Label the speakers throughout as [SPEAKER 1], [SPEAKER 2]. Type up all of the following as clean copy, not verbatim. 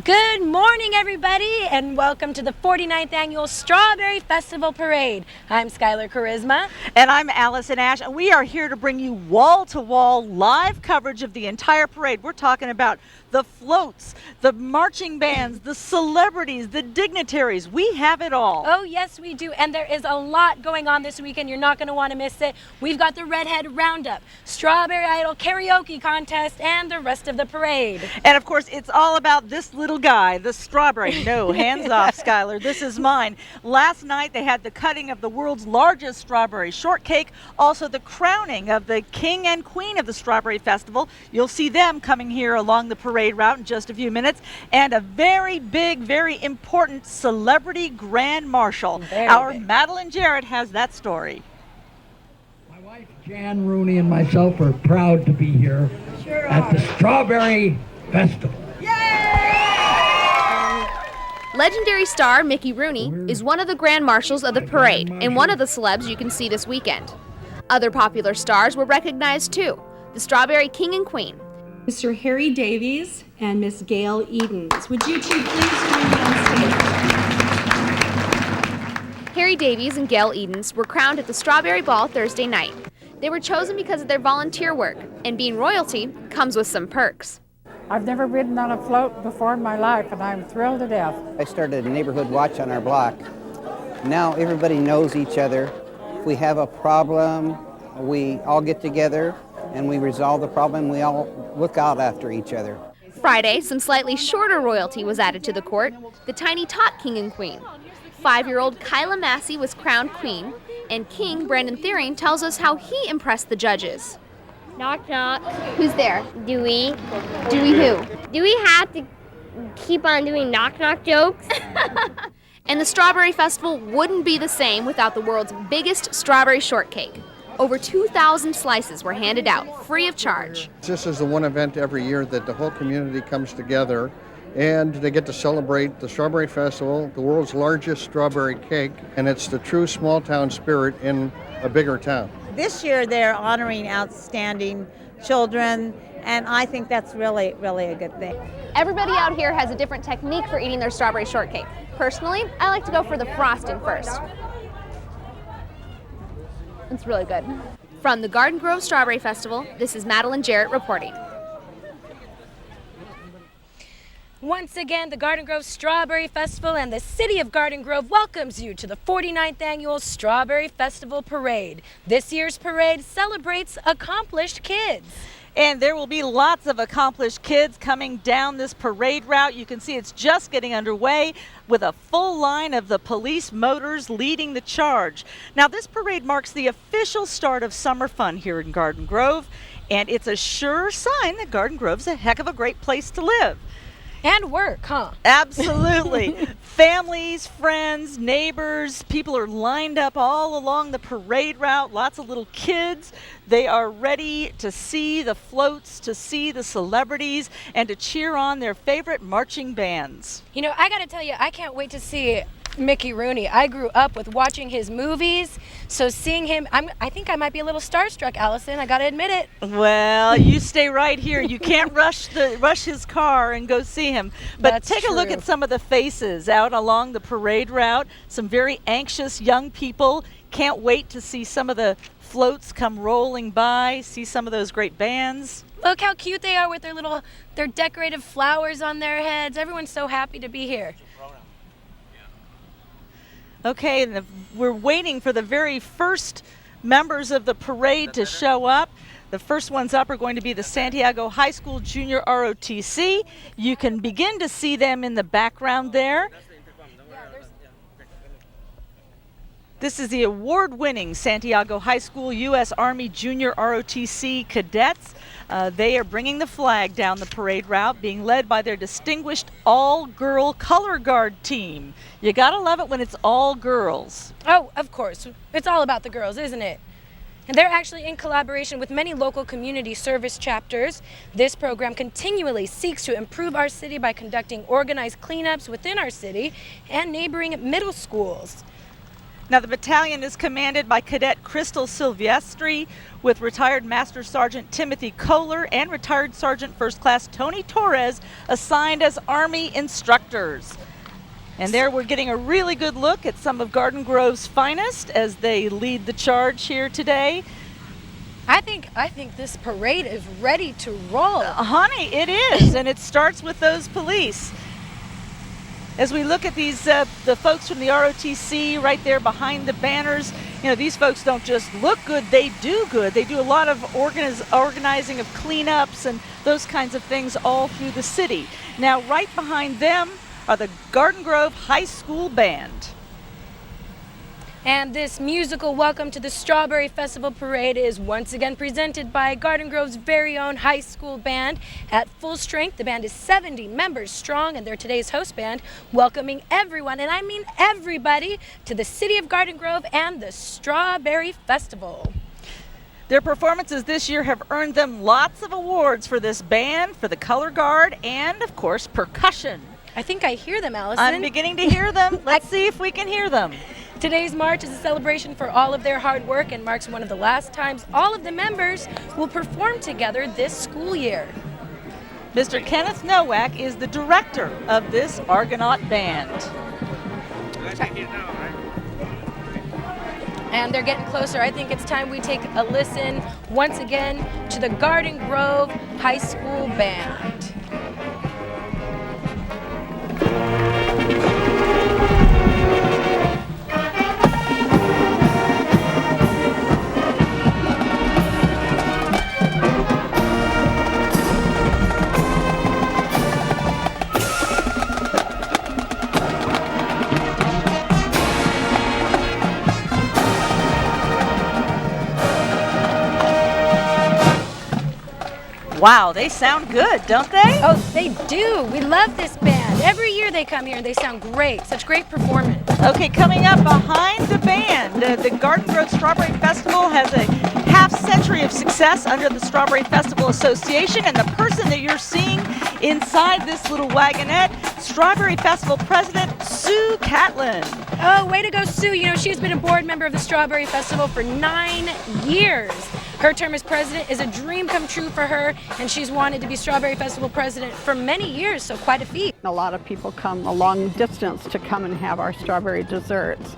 [SPEAKER 1] Good morning, everybody, and welcome to the 49th Annual Strawberry Festival Parade. I'm Skylar Cuarisma.
[SPEAKER 2] And I'm Allison Ash, and we are here to bring you wall-to-wall live coverage of the entire parade. We're talking about the floats, the marching bands, the celebrities, the dignitaries. We have it all.
[SPEAKER 1] Oh, yes, we do, and there is a lot going on this weekend. You're not going to want to miss it. We've got the Redhead Roundup, Strawberry Idol Karaoke Contest, and the rest of the parade.
[SPEAKER 2] And, of course, it's all about this little guy, the strawberry. No, hands off, Skylar. This is mine. Last night, they had the cutting of the world's largest strawberry shortcake, also the crowning of the king and queen of the Strawberry Festival. You'll see them coming here along the parade route in just a few minutes, and a very big, very important celebrity grand marshal. Our Madeline Jarrett has that story.
[SPEAKER 3] My wife Jan Rooney and myself are proud to be here at the Strawberry Festival.
[SPEAKER 4] Legendary star Mickey Rooney is one of the grand marshals of the parade and one of the celebs you can see this weekend. Other popular stars were recognized too, the Strawberry King and Queen.
[SPEAKER 5] Mr. Harry Davies and Miss Gail Edens. Would you two please join me on stage?
[SPEAKER 4] Harry Davies and Gail Edens were crowned at the Strawberry Ball Thursday night. They were chosen because of their volunteer work, and being royalty comes with some perks.
[SPEAKER 6] I've never ridden on a float before in my life, and I'm thrilled to death.
[SPEAKER 7] I started a neighborhood watch on our block. Now everybody knows each other. If we have a problem, we all get together and we resolve the problem. We all look out after each other.
[SPEAKER 4] Friday, some slightly shorter royalty was added to the court, the Tiny Tot King and Queen. 5-year-old Kyla Massey was crowned queen, and King Brandon Thiering tells us how he impressed the judges.
[SPEAKER 8] Knock, knock.
[SPEAKER 4] Who's there?
[SPEAKER 8] Dewey.
[SPEAKER 4] Dewey who?
[SPEAKER 8] Do we have to keep on doing knock, knock jokes?
[SPEAKER 4] And the Strawberry Festival wouldn't be the same without the world's biggest strawberry shortcake. Over 2,000 slices were handed out, free of charge.
[SPEAKER 9] This is the one event every year that the whole community comes together and they get to celebrate the Strawberry Festival, the world's largest strawberry cake, and it's the true small town spirit in a bigger town.
[SPEAKER 10] This year they're honoring outstanding children, and I think that's really, really a good thing.
[SPEAKER 4] Everybody out here has a different technique for eating their strawberry shortcake. Personally, I like to go for the frosting first. It's really good. From the Garden Grove Strawberry Festival, this is Madeline Jarrett reporting.
[SPEAKER 1] Once again, the Garden Grove Strawberry Festival and the City of Garden Grove welcomes you to the 49th Annual Strawberry Festival Parade. This year's parade celebrates accomplished kids.
[SPEAKER 2] And there will be lots of accomplished kids coming down this parade route. You can see it's just getting underway with a full line of the police motors leading the charge. Now, this parade marks the official start of summer fun here in Garden Grove, and it's a sure sign that Garden Grove's a heck of a great place to live.
[SPEAKER 1] And work, huh?
[SPEAKER 2] Absolutely. Families, friends, neighbors, people are lined up all along the parade route. Lots of little kids. They are ready to see the floats, to see the celebrities, and to cheer on their favorite marching bands.
[SPEAKER 1] You know, I got to tell you, I can't wait to see Mickey Rooney. I grew up with watching his movies, so seeing him, I think I might be a little starstruck, Allison. I got to admit it.
[SPEAKER 2] Well, you stay right here. You can't rush his car and go see him. But
[SPEAKER 1] That's
[SPEAKER 2] take a look
[SPEAKER 1] true.
[SPEAKER 2] at some of the faces out along the parade route. Some very anxious young people. Can't wait to see some of the floats come rolling by, see some of those great bands.
[SPEAKER 1] Look how cute they are with their decorative flowers on their heads. Everyone's so happy to be here.
[SPEAKER 2] Okay, and we're waiting for the very first members of the parade to show up. The first ones up are going to be the Santiago High School Junior ROTC. You can begin to see them in the background there. This is the award-winning Santiago High School U.S. Army Junior ROTC cadets. They are bringing the flag down the parade route, being led by their distinguished all-girl color guard team. You gotta love it when it's all girls.
[SPEAKER 1] Oh, of course. It's all about the girls, isn't it? And they're actually in collaboration with many local community service chapters. This program continually seeks to improve our city by conducting organized cleanups within our city and neighboring middle schools.
[SPEAKER 2] Now, the battalion is commanded by Cadet Crystal Silvestri with retired Master Sergeant Timothy Kohler and retired Sergeant First Class Tony Torres assigned as Army instructors. And there we're getting a really good look at some of Garden Grove's finest as they lead the charge here today.
[SPEAKER 1] I think this parade is ready to roll.
[SPEAKER 2] Honey, it is, and it starts with those police. As we look at these, the folks from the ROTC right there behind the banners, you know, these folks don't just look good, they do good. They do a lot of organizing of cleanups and those kinds of things all through the city. Now, right behind them are the Garden Grove High School Band.
[SPEAKER 1] And this musical welcome to the Strawberry Festival Parade is once again presented by Garden Grove's very own high school band. At full strength, the band is 70 members strong, and they're today's host band, welcoming everyone, and I mean everybody, to the city of Garden Grove and the Strawberry Festival.
[SPEAKER 2] Their performances this year have earned them lots of awards for this band, for the color guard, and of course, percussion.
[SPEAKER 1] I think I hear them, Allison.
[SPEAKER 2] I'm beginning to hear them. Let's see if we can hear them.
[SPEAKER 1] Today's march is a celebration for all of their hard work and marks one of the last times all of the members will perform together this school year.
[SPEAKER 2] Mr. Kenneth Nowak is the director of this Argonaut band.
[SPEAKER 1] And they're getting closer. I think it's time we take a listen once again to the Garden Grove High School Band.
[SPEAKER 2] Wow, they sound good, don't they?
[SPEAKER 1] Oh, they do. We love this band. Every year they come here and they sound great. Such great performance.
[SPEAKER 2] Okay, coming up behind the band, the Garden Grove Strawberry Festival has a half-century of success under the Strawberry Festival Association, and the person that you're seeing inside this little wagonette, Strawberry Festival President Sue Catlin.
[SPEAKER 1] Oh, way to go, Sue. You know, she's been a board member of the Strawberry Festival for 9 years. Her term as president is a dream come true for her, and she's wanted to be Strawberry Festival president for many years, so quite a feat.
[SPEAKER 11] A lot of people come a long distance to come and have our strawberry desserts.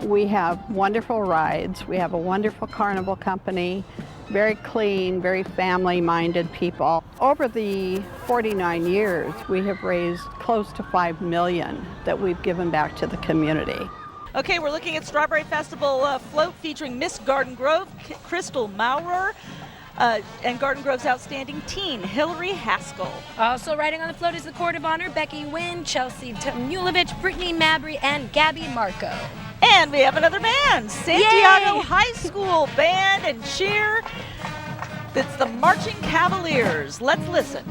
[SPEAKER 11] We have wonderful rides. We have a wonderful carnival company, very clean, very family-minded people. Over the 49 years, we have raised close to $5 million that we've given back to the community.
[SPEAKER 2] Okay, we're looking at Strawberry Festival float featuring Miss Garden Grove, Crystal Maurer, and Garden Grove's outstanding teen, Hillary Haskell.
[SPEAKER 1] Also riding on the float is the Court of Honor, Becky Wynn, Chelsea Tamulovich, Brittany Mabry, and Gabby Marco.
[SPEAKER 2] And we have another band, Santiago
[SPEAKER 1] Yay!
[SPEAKER 2] High School Band and Cheer. It's the Marching Cavaliers. Let's listen.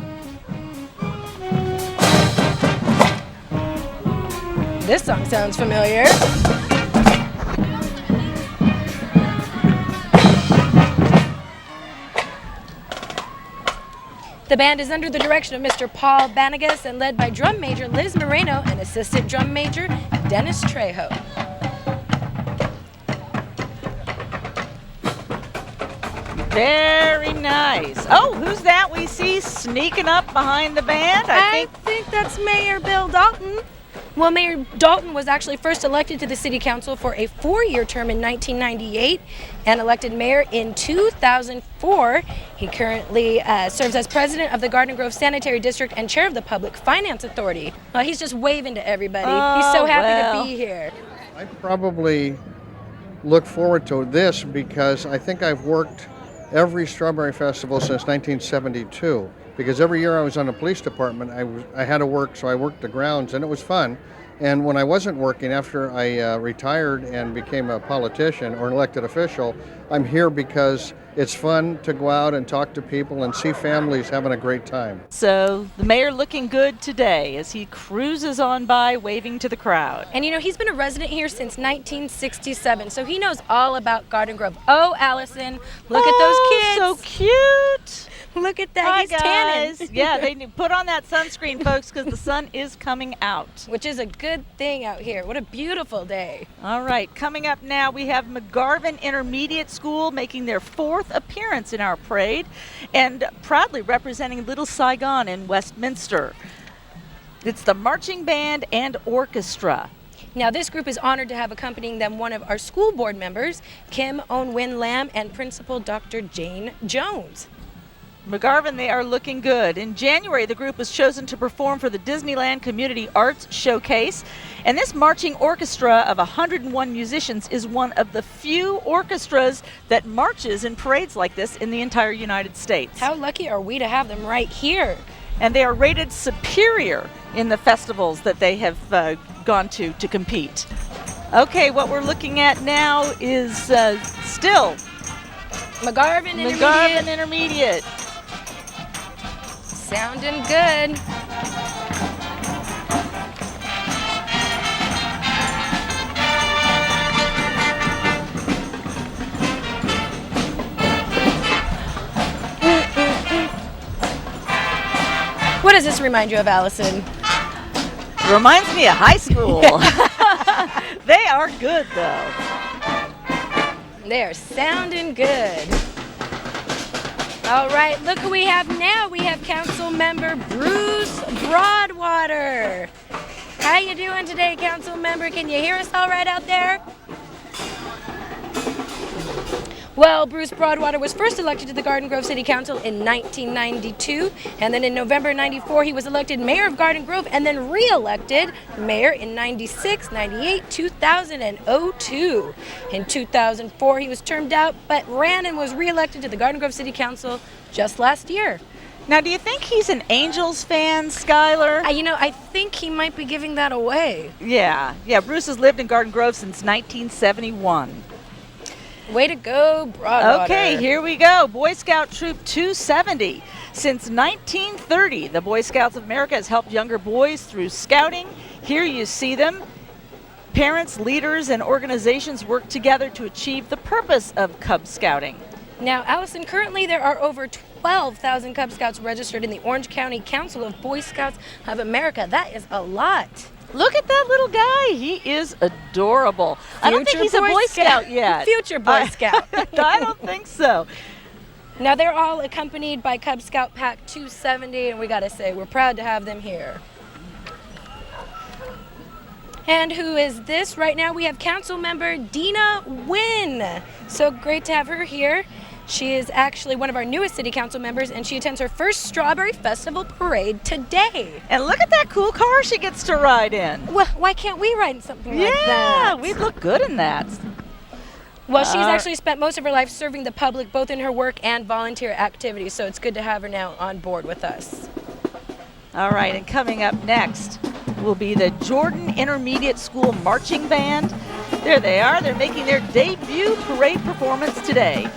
[SPEAKER 1] This song sounds familiar. The band is under the direction of Mr. Paul Banagas and led by drum major Liz Moreno and assistant drum major Dennis Trejo.
[SPEAKER 2] Very nice. Oh, who's that we see sneaking up behind the band?
[SPEAKER 1] I think that's Mayor Bill Dalton. Well, Mayor Dalton was actually first elected to the City Council for a 4-year term in 1998 and elected mayor in 2004. He currently serves as president of the Garden Grove Sanitary District and chair of the Public Finance Authority. Well, he's just waving to everybody. He's so happy to be here.
[SPEAKER 9] I probably look forward to this because I think I've worked every Strawberry Festival since 1972. Because every year I was on the police department, I had to work, so I worked the grounds, and it was fun. And when I wasn't working, after I retired and became a politician or an elected official, I'm here because it's fun to go out and talk to people and see families having a great time.
[SPEAKER 2] So the mayor looking good today as he cruises on by waving to the crowd.
[SPEAKER 1] And you know, he's been a resident here since 1967, so he knows all about Garden Grove. Oh, Allison, look at those kids.
[SPEAKER 2] So cute.
[SPEAKER 1] Look at that.
[SPEAKER 2] Hi,
[SPEAKER 1] He's tanning.
[SPEAKER 2] guys. Yeah, they put on that sunscreen, folks, because the sun is coming out.
[SPEAKER 1] Which is a good thing out here. What a beautiful day.
[SPEAKER 2] All right, coming up now, we have McGarvin Intermediate School making their 4th appearance in our parade and proudly representing Little Saigon in Westminster. It's the marching band and orchestra.
[SPEAKER 1] Now, this group is honored to have accompanying them one of our school board members, Kim Owen Lamb, and Principal Dr. Jane Jones.
[SPEAKER 2] McGarvin, they are looking good. In January, the group was chosen to perform for the Disneyland Community Arts Showcase. And this marching orchestra of 101 musicians is one of the few orchestras that marches in parades like this in the entire United States.
[SPEAKER 1] How lucky are we to have them right here?
[SPEAKER 2] And they are rated superior in the festivals that they have gone to compete. Okay, what we're looking at now is still
[SPEAKER 1] McGarvin
[SPEAKER 2] Intermediate.
[SPEAKER 1] Sounding good. What does this remind you of, Allison?
[SPEAKER 2] Reminds me of high school. They are good, though.
[SPEAKER 1] They are sounding good. All right, look who we have now. We have Council Member Bruce Broadwater. How you doing today, Council Member? Can you hear us all right out there? Well, Bruce Broadwater was first elected to the Garden Grove City Council in 1992, and then in November 94 he was elected mayor of Garden Grove and then re-elected mayor in 96, 98, 2000, and 02. In 2004 he was termed out, but ran and was re-elected to the Garden Grove City Council just last year.
[SPEAKER 2] Now, do you think he's an Angels fan, Skylar?
[SPEAKER 1] I think he might be giving that away.
[SPEAKER 2] Yeah, Bruce has lived in Garden Grove since 1971.
[SPEAKER 1] Way to go, Broadwater.
[SPEAKER 2] Okay, here we go. Boy Scout Troop 270. Since 1930, the Boy Scouts of America has helped younger boys through scouting. Here you see them. Parents, leaders, and organizations work together to achieve the purpose of Cub Scouting.
[SPEAKER 1] Now, Allison, currently there are over 12,000 Cub Scouts registered in the Orange County Council of Boy Scouts of America. That is a lot.
[SPEAKER 2] Look at that little guy. He is adorable. I don't think he's a Boy Scout yet.
[SPEAKER 1] Future Boy Scout.
[SPEAKER 2] I don't think so.
[SPEAKER 1] Now, they're all accompanied by Cub Scout Pack 270, and we got to say, we're proud to have them here. And who is this? Right now, we have Council Member Dina Wynn. So great to have her here. She is actually one of our newest city council members, and she attends her first Strawberry Festival parade today.
[SPEAKER 2] And look at that cool car she gets to ride in.
[SPEAKER 1] Well, why can't we ride in something like that?
[SPEAKER 2] Yeah, we'd look good in that.
[SPEAKER 1] Well, she's actually spent most of her life serving the public, both in her work and volunteer activities, so it's good to have her now on board with us.
[SPEAKER 2] All right, and coming up next will be the Jordan Intermediate School Marching Band. There they are. They're making their debut parade performance today.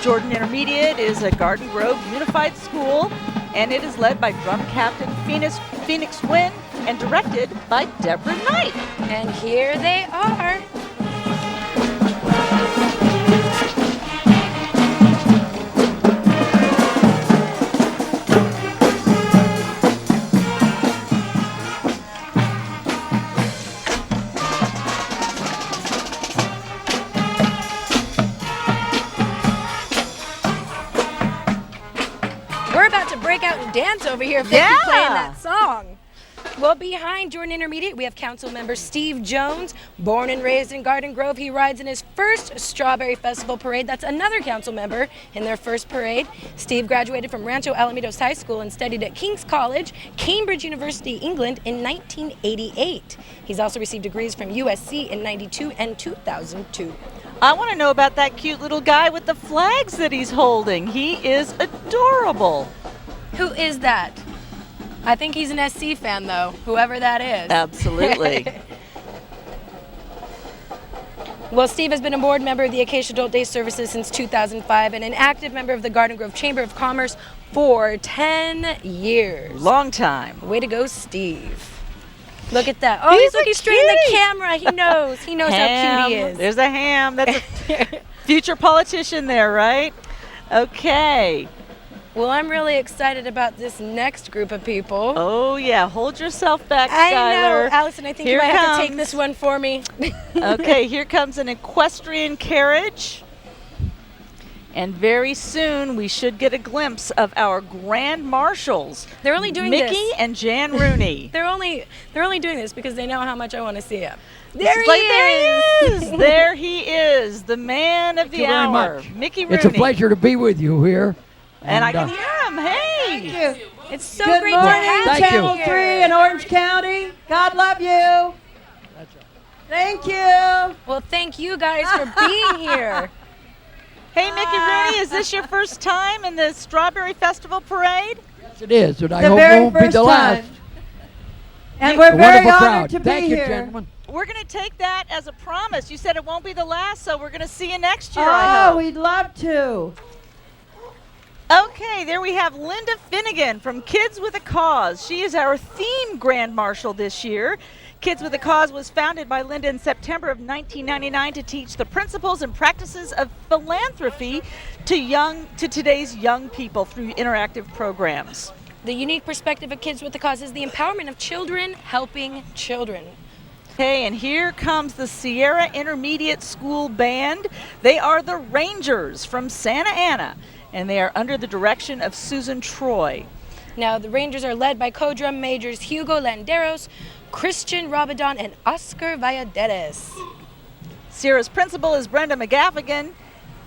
[SPEAKER 2] Jordan Intermediate is a Garden Grove Unified School, and it is led by drum captain Phoenix Wynn and directed by Deborah Knight.
[SPEAKER 1] And here they are. We're about to break out and dance over here if they keep playing that song. Well, behind Jordan Intermediate, we have Council Member Steve Jones. Born and raised in Garden Grove, he rides in his first Strawberry Festival parade. That's another council member in their first parade. Steve graduated from Rancho Alamitos High School and studied at King's College, Cambridge University, England in 1988. He's also received degrees from USC in 92 and 2002.
[SPEAKER 2] I want to know about that cute little guy with the flags that he's holding. He is adorable.
[SPEAKER 1] Who is that? I think he's an SC fan, though, whoever that is.
[SPEAKER 2] Absolutely.
[SPEAKER 1] Well, Steve has been a board member of the Acacia Adult Day Services since 2005 and an active member of the Garden Grove Chamber of Commerce for 10 years.
[SPEAKER 2] Long time.
[SPEAKER 1] Way to go, Steve. Look at that. Oh, he's looking straight in the camera. He knows. He knows how cute he is.
[SPEAKER 2] There's a ham. That's a future politician there, right? Okay.
[SPEAKER 1] Well, I'm really excited about this next group of people.
[SPEAKER 2] Oh, yeah. Hold yourself back,
[SPEAKER 1] I
[SPEAKER 2] Skylar.
[SPEAKER 1] know. Allison, I think
[SPEAKER 2] Here
[SPEAKER 1] you might have to
[SPEAKER 2] comes.
[SPEAKER 1] take this one for me.
[SPEAKER 2] Okay, here comes an equestrian carriage. And very soon we should get a glimpse of our grand marshals.
[SPEAKER 1] They're only doing
[SPEAKER 2] Mickey
[SPEAKER 1] this.
[SPEAKER 2] and Jan Rooney.
[SPEAKER 1] They're only doing this because they know how much I want to see him.
[SPEAKER 2] There he is. There he is, the man of the
[SPEAKER 3] Thank you very
[SPEAKER 2] hour,
[SPEAKER 3] much.
[SPEAKER 2] Mickey Rooney.
[SPEAKER 3] It's a pleasure to be with you here.
[SPEAKER 2] And I can hear him. Hey.
[SPEAKER 5] Thank you.
[SPEAKER 1] It's so
[SPEAKER 5] Good
[SPEAKER 1] great
[SPEAKER 5] morning,
[SPEAKER 1] to have
[SPEAKER 3] Thank
[SPEAKER 1] you
[SPEAKER 5] Channel
[SPEAKER 1] here.
[SPEAKER 5] 3 in Orange County. God love you. Thank you.
[SPEAKER 1] Well, thank you guys for being here.
[SPEAKER 2] Hey, Mickey Rooney, is this your first time in the Strawberry Festival Parade?
[SPEAKER 3] Yes, it is, and I
[SPEAKER 5] The
[SPEAKER 3] hope
[SPEAKER 5] very
[SPEAKER 3] it won't be
[SPEAKER 5] first
[SPEAKER 3] the last.
[SPEAKER 5] time. And
[SPEAKER 3] A
[SPEAKER 5] we're very
[SPEAKER 3] wonderful
[SPEAKER 5] honored
[SPEAKER 3] crowd.
[SPEAKER 5] to be
[SPEAKER 3] Thank you,
[SPEAKER 5] here.
[SPEAKER 3] gentlemen.
[SPEAKER 2] We're going to take that as a promise. You said it won't be the last, so we're going to see you next year, I
[SPEAKER 5] Oh,
[SPEAKER 2] hope.
[SPEAKER 5] we'd love to.
[SPEAKER 2] Okay, there we have Linda Finnegan from Kids with a Cause. She is our theme Grand Marshal this year. Kids with a Cause was founded by Linda in September of 1999 to teach the principles and practices of philanthropy to today's young people through interactive programs.
[SPEAKER 1] The unique perspective of Kids with a Cause is the empowerment of children helping children.
[SPEAKER 2] Okay, and here comes the Sierra Intermediate School Band. They are the Rangers from Santa Ana, and they are under the direction of Susan Troy.
[SPEAKER 1] Now, the Rangers are led by co-drum majors Hugo Landeros, Christian Rabadon, and Oscar Valladares.
[SPEAKER 2] Sierra's principal is Brenda McGaffigan.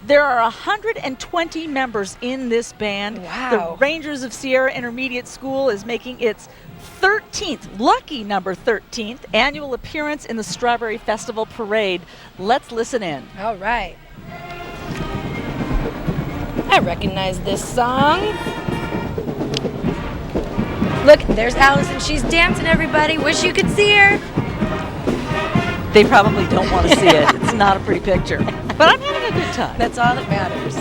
[SPEAKER 2] There are 120 members in this band.
[SPEAKER 1] Wow.
[SPEAKER 2] The Rangers of Sierra Intermediate School is making its 13th, lucky number 13th, annual appearance in the Strawberry Festival Parade. Let's listen in.
[SPEAKER 1] All right. I recognize this song. Look, there's Allison. She's dancing, everybody. Wish you could see her.
[SPEAKER 2] They probably don't want to see it. It's not a pretty picture. But I'm having a good time.
[SPEAKER 1] That's all that matters.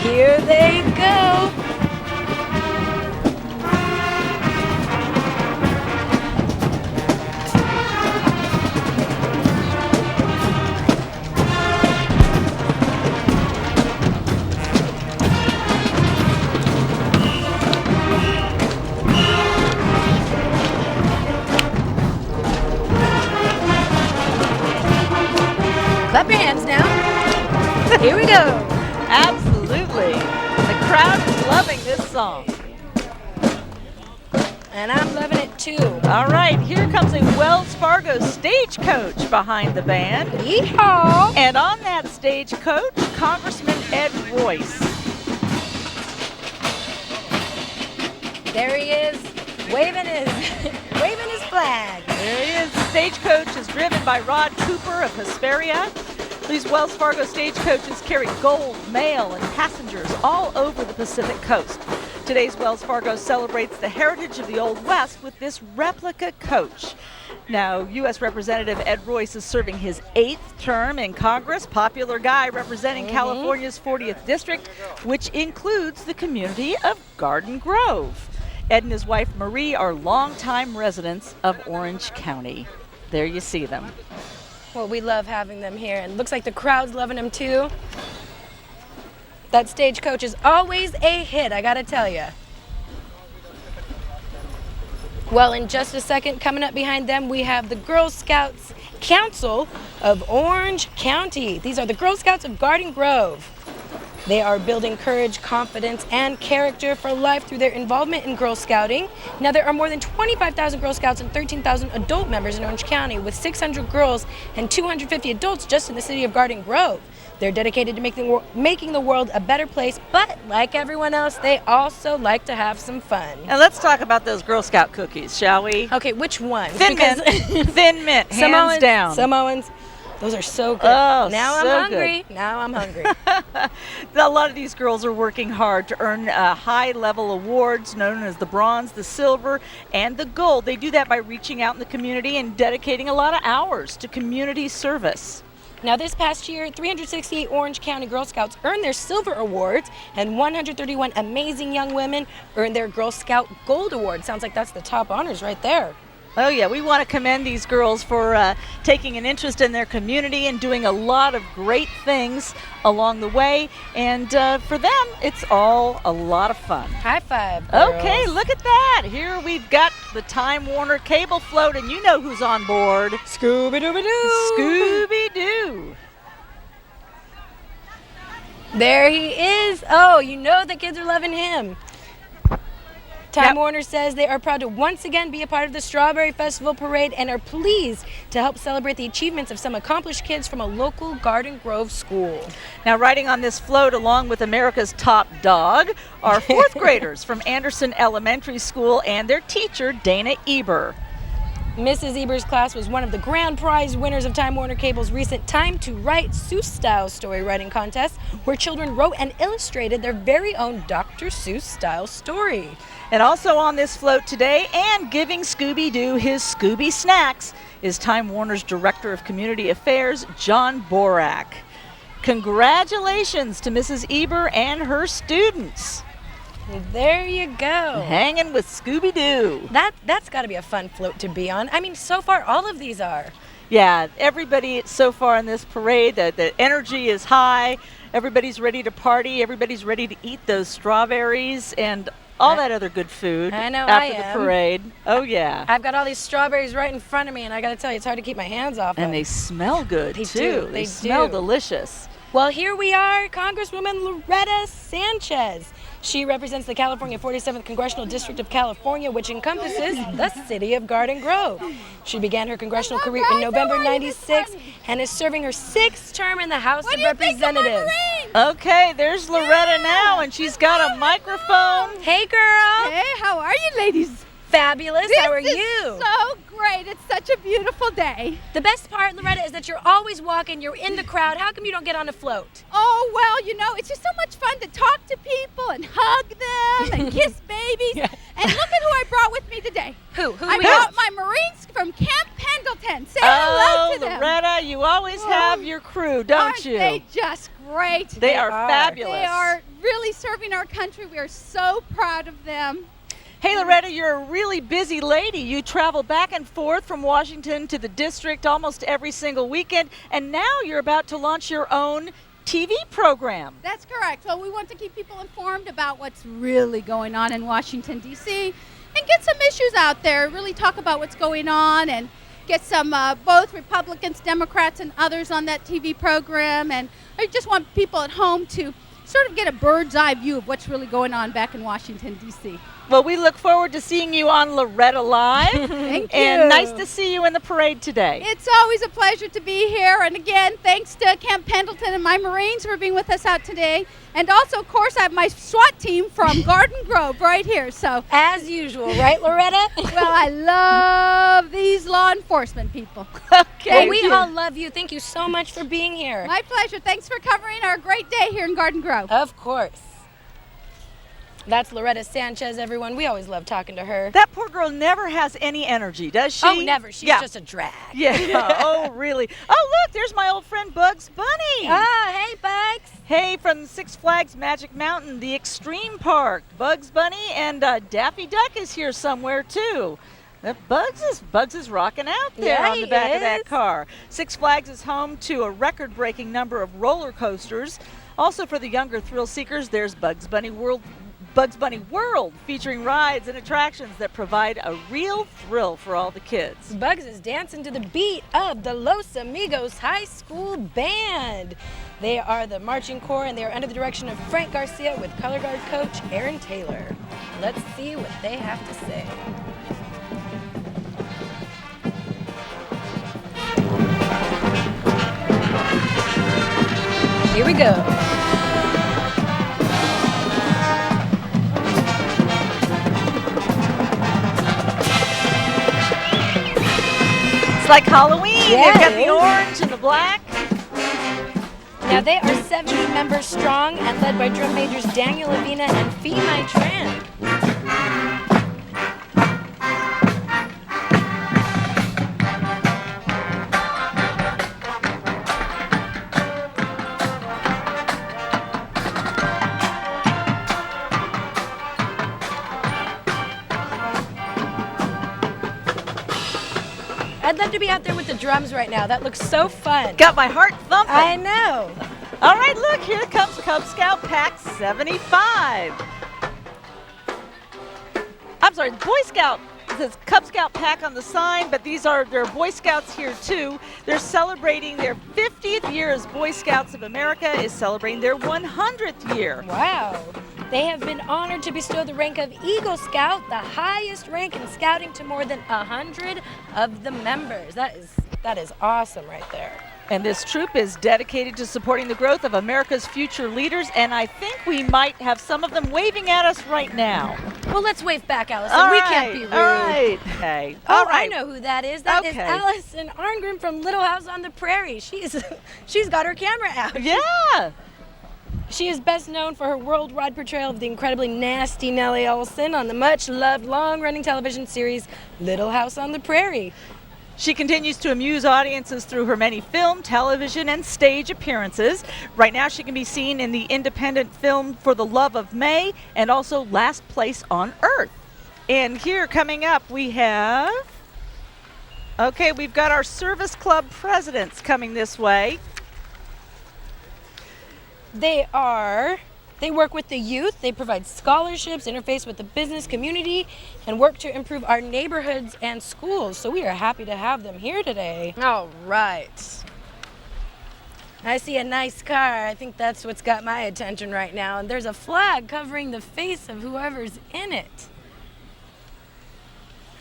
[SPEAKER 1] Here they go. Clap your hands now. Here we go.
[SPEAKER 2] Absolutely. The crowd is loving this song.
[SPEAKER 1] And I'm loving it too.
[SPEAKER 2] All right, here comes a Wells Fargo stagecoach behind the band.
[SPEAKER 1] Yeehaw!
[SPEAKER 2] And on that stagecoach, Congressman Ed Royce.
[SPEAKER 1] There he is, waving his flag.
[SPEAKER 2] There he is. The stagecoach is driven by Rod Cooper of Hesperia. These Wells Fargo stagecoaches carry gold, mail, and passengers all over the Pacific coast. Today's Wells Fargo celebrates the heritage of the Old West with this replica coach. Now, U.S. Representative Ed Royce is serving his 8th term in Congress, popular guy representing California's 40th district, which includes the community of Garden Grove. Ed and his wife Marie are longtime residents of Orange County. There you see them.
[SPEAKER 1] Well, we love having them here, and looks like the crowd's loving them too. That stagecoach is always a hit, I gotta tell you. Well, in just a second, coming up behind them, we have the Girl Scouts Council of Orange County. These are the Girl Scouts of Garden Grove. They are building courage, confidence, and character for life through their involvement in Girl Scouting. Now, there are more than 25,000 Girl Scouts and 13,000 adult members in Orange County, with 600 girls and 250 adults just in the city of Garden Grove. They're dedicated to making the world a better place, but like everyone else, they also like to have some fun.
[SPEAKER 2] And let's talk about those Girl Scout cookies, shall we?
[SPEAKER 1] Okay, which ones?
[SPEAKER 2] Thin Mint. Thin Mint, hands
[SPEAKER 1] Samoans,
[SPEAKER 2] down.
[SPEAKER 1] Samoans. Those are so good.
[SPEAKER 2] Oh,
[SPEAKER 1] now I'm
[SPEAKER 2] so
[SPEAKER 1] hungry.
[SPEAKER 2] good.
[SPEAKER 1] Now I'm hungry.
[SPEAKER 2] A lot of these girls are working hard to earn high-level awards known as the bronze, the silver, and the gold. They do that by reaching out in the community and dedicating a lot of hours to community service.
[SPEAKER 1] Now, this past year, 368 Orange County Girl Scouts earned their silver awards, and 131 amazing young women earned their Girl Scout Gold Award. Sounds like that's the top honors right there.
[SPEAKER 2] Oh, yeah, we want to commend these girls for taking an interest in their community and doing a lot of great things along the way. And for them, it's all a lot of fun.
[SPEAKER 1] High five, girls.
[SPEAKER 2] Okay, look at that. Here we've got the Time Warner cable float, and you know who's on board.
[SPEAKER 1] Scooby-Dooby-Doo.
[SPEAKER 2] Scooby-Doo.
[SPEAKER 1] There he is. Oh, you know the kids are loving him. Time Warner says they are proud to once again be a part of the Strawberry Festival Parade and are pleased to help celebrate the achievements of some accomplished kids from a local Garden Grove school.
[SPEAKER 2] Now, riding on this float along with America's top dog are fourth graders from Anderson Elementary School and their teacher, Dana Eber.
[SPEAKER 1] Mrs. Eber's class was one of the grand prize winners of Time Warner Cable's recent Time to Write Seuss-style story writing contest, where children wrote and illustrated their very own Dr. Seuss-style story.
[SPEAKER 2] And also on this float today and giving Scooby-Doo his Scooby snacks is Time Warner's Director of Community Affairs, John Borak. Congratulations to Mrs. Eber and her students.
[SPEAKER 1] There you go.
[SPEAKER 2] Hanging with Scooby-Doo.
[SPEAKER 1] That's got to be a fun float to be on. I mean, so far all of these are.
[SPEAKER 2] Yeah, everybody so far in this parade, the energy is high. Everybody's ready to party. Everybody's ready to eat those strawberries and all that other good food.
[SPEAKER 1] I know
[SPEAKER 2] after
[SPEAKER 1] I am.
[SPEAKER 2] the parade. Oh, yeah.
[SPEAKER 1] I've got all these strawberries right in front of me, and I got to tell you, it's hard to keep my hands off them.
[SPEAKER 2] And they smell good,
[SPEAKER 1] They
[SPEAKER 2] too.
[SPEAKER 1] do.
[SPEAKER 2] They smell delicious.
[SPEAKER 1] Well, here we are, Congresswoman Loretta Sanchez. She represents the California 47th Congressional District of California, which encompasses the city of Garden Grove. She began her congressional career in November '96 and is serving her 6th term in the House of Representatives.
[SPEAKER 2] Okay, there's Loretta now, and she's got a microphone.
[SPEAKER 1] Hey, girl.
[SPEAKER 12] Hey, how are you, ladies?
[SPEAKER 1] Fabulous. How are you?
[SPEAKER 12] So great. It's such a beautiful day.
[SPEAKER 1] The best part, Loretta, is that you're always walking. You're in the crowd. How come you don't get on a float?
[SPEAKER 12] Oh, well, you know, it's just so much fun to talk to people and hug them and kiss babies.
[SPEAKER 1] Yeah.
[SPEAKER 12] And look at who I brought with me today.
[SPEAKER 1] Who
[SPEAKER 12] I brought my Marines from Camp Pendleton. Say hello to them.
[SPEAKER 2] Loretta, you always have your crew, don't
[SPEAKER 12] Aren't
[SPEAKER 2] you?
[SPEAKER 12] they just great?
[SPEAKER 2] They are fabulous.
[SPEAKER 12] They are really serving our country. We are so proud of them.
[SPEAKER 2] Hey, Loretta, you're a really busy lady. You travel back and forth from Washington to the district almost every single weekend, and now you're about to launch your own TV program.
[SPEAKER 12] That's correct. Well, we want to keep people informed about what's really going on in Washington, D.C., and get some issues out there, really talk about what's going on, and get some both Republicans, Democrats, and others on that TV program. And I just want people at home to sort of get a bird's eye view of what's really going on back in Washington, D.C.
[SPEAKER 2] Well, we look forward to seeing you on Loretta Live.
[SPEAKER 12] Thank you.
[SPEAKER 2] And nice to see you in the parade today.
[SPEAKER 12] It's always a pleasure to be here. And again, thanks to Camp Pendleton and my Marines for being with us out today. And also, of course, I have my SWAT team from Garden Grove right here. So,
[SPEAKER 1] as usual, right, Loretta?
[SPEAKER 12] Well, I love these law enforcement people.
[SPEAKER 2] Okay.
[SPEAKER 1] Well, we all love you. Thank you so much for being here.
[SPEAKER 12] My pleasure. Thanks for covering our great day here in Garden Grove.
[SPEAKER 1] Of course. That's Loretta Sanchez, everyone. We always love talking to her.
[SPEAKER 2] That poor girl never has any energy, does she?
[SPEAKER 1] Oh, never. She's just a drag.
[SPEAKER 2] Yeah. Oh, really? Oh, look, there's my old friend Bugs Bunny.
[SPEAKER 1] Ah, hey, Bugs.
[SPEAKER 2] Hey, from Six Flags Magic Mountain, the Extreme Park. Bugs Bunny and Daffy Duck is here somewhere, too. Bugs is rocking out there on the back of that car. Six Flags is home to a record-breaking number of roller coasters. Also, for the younger thrill seekers, there's Bugs Bunny World, featuring rides and attractions that provide a real thrill for all the kids.
[SPEAKER 1] Bugs is dancing to the beat of the Los Amigos High School Band. They are the marching corps, and they are under the direction of Frank Garcia with color guard coach Aaron Taylor. Let's see what they have to say. Here we go.
[SPEAKER 2] Like Halloween.
[SPEAKER 1] Yeah,
[SPEAKER 2] They've got the orange and the black.
[SPEAKER 1] Now they are 70 members strong and led by drum majors Daniel Avina and Fee Mai Tran. I'd love to be out there with the drums right now. That looks so fun.
[SPEAKER 2] Got my heart thumping.
[SPEAKER 1] I know.
[SPEAKER 2] All right, look, here comes Cub Scout Pack 75. I'm sorry, Boy Scout. It says Cub Scout Pack on the sign, but these are their Boy Scouts here too. They're celebrating their 50th year as Boy Scouts of America is celebrating their 100th year.
[SPEAKER 1] Wow. They have been honored to bestow the rank of Eagle Scout, the highest rank in scouting, to more than 100 of the members. That is awesome right there.
[SPEAKER 2] And this troop is dedicated to supporting the growth of America's future leaders, and I think we might have some of them waving at us right now.
[SPEAKER 1] Well, let's wave back, Allison. We can't be rude.
[SPEAKER 2] All right. Okay.
[SPEAKER 1] Oh, I know who that is. That is Allison Arngrim from Little House on the Prairie. She's got her camera out.
[SPEAKER 2] Yeah.
[SPEAKER 1] She is best known for her worldwide portrayal of the incredibly nasty Nellie Olson on the much-loved, long-running television series Little House on the Prairie.
[SPEAKER 2] She continues to amuse audiences through her many film, television, and stage appearances. Right now, she can be seen in the independent film For the Love of May and also Last Place on Earth. And here coming up, we have... Okay, we've got our service club presidents coming this way.
[SPEAKER 1] They work with the youth, they provide scholarships, interface with the business community, and work to improve our neighborhoods and schools. So we are happy to have them here today. All right. I see a nice car. I think that's what's got my attention right now. And there's a flag covering the face of whoever's in it.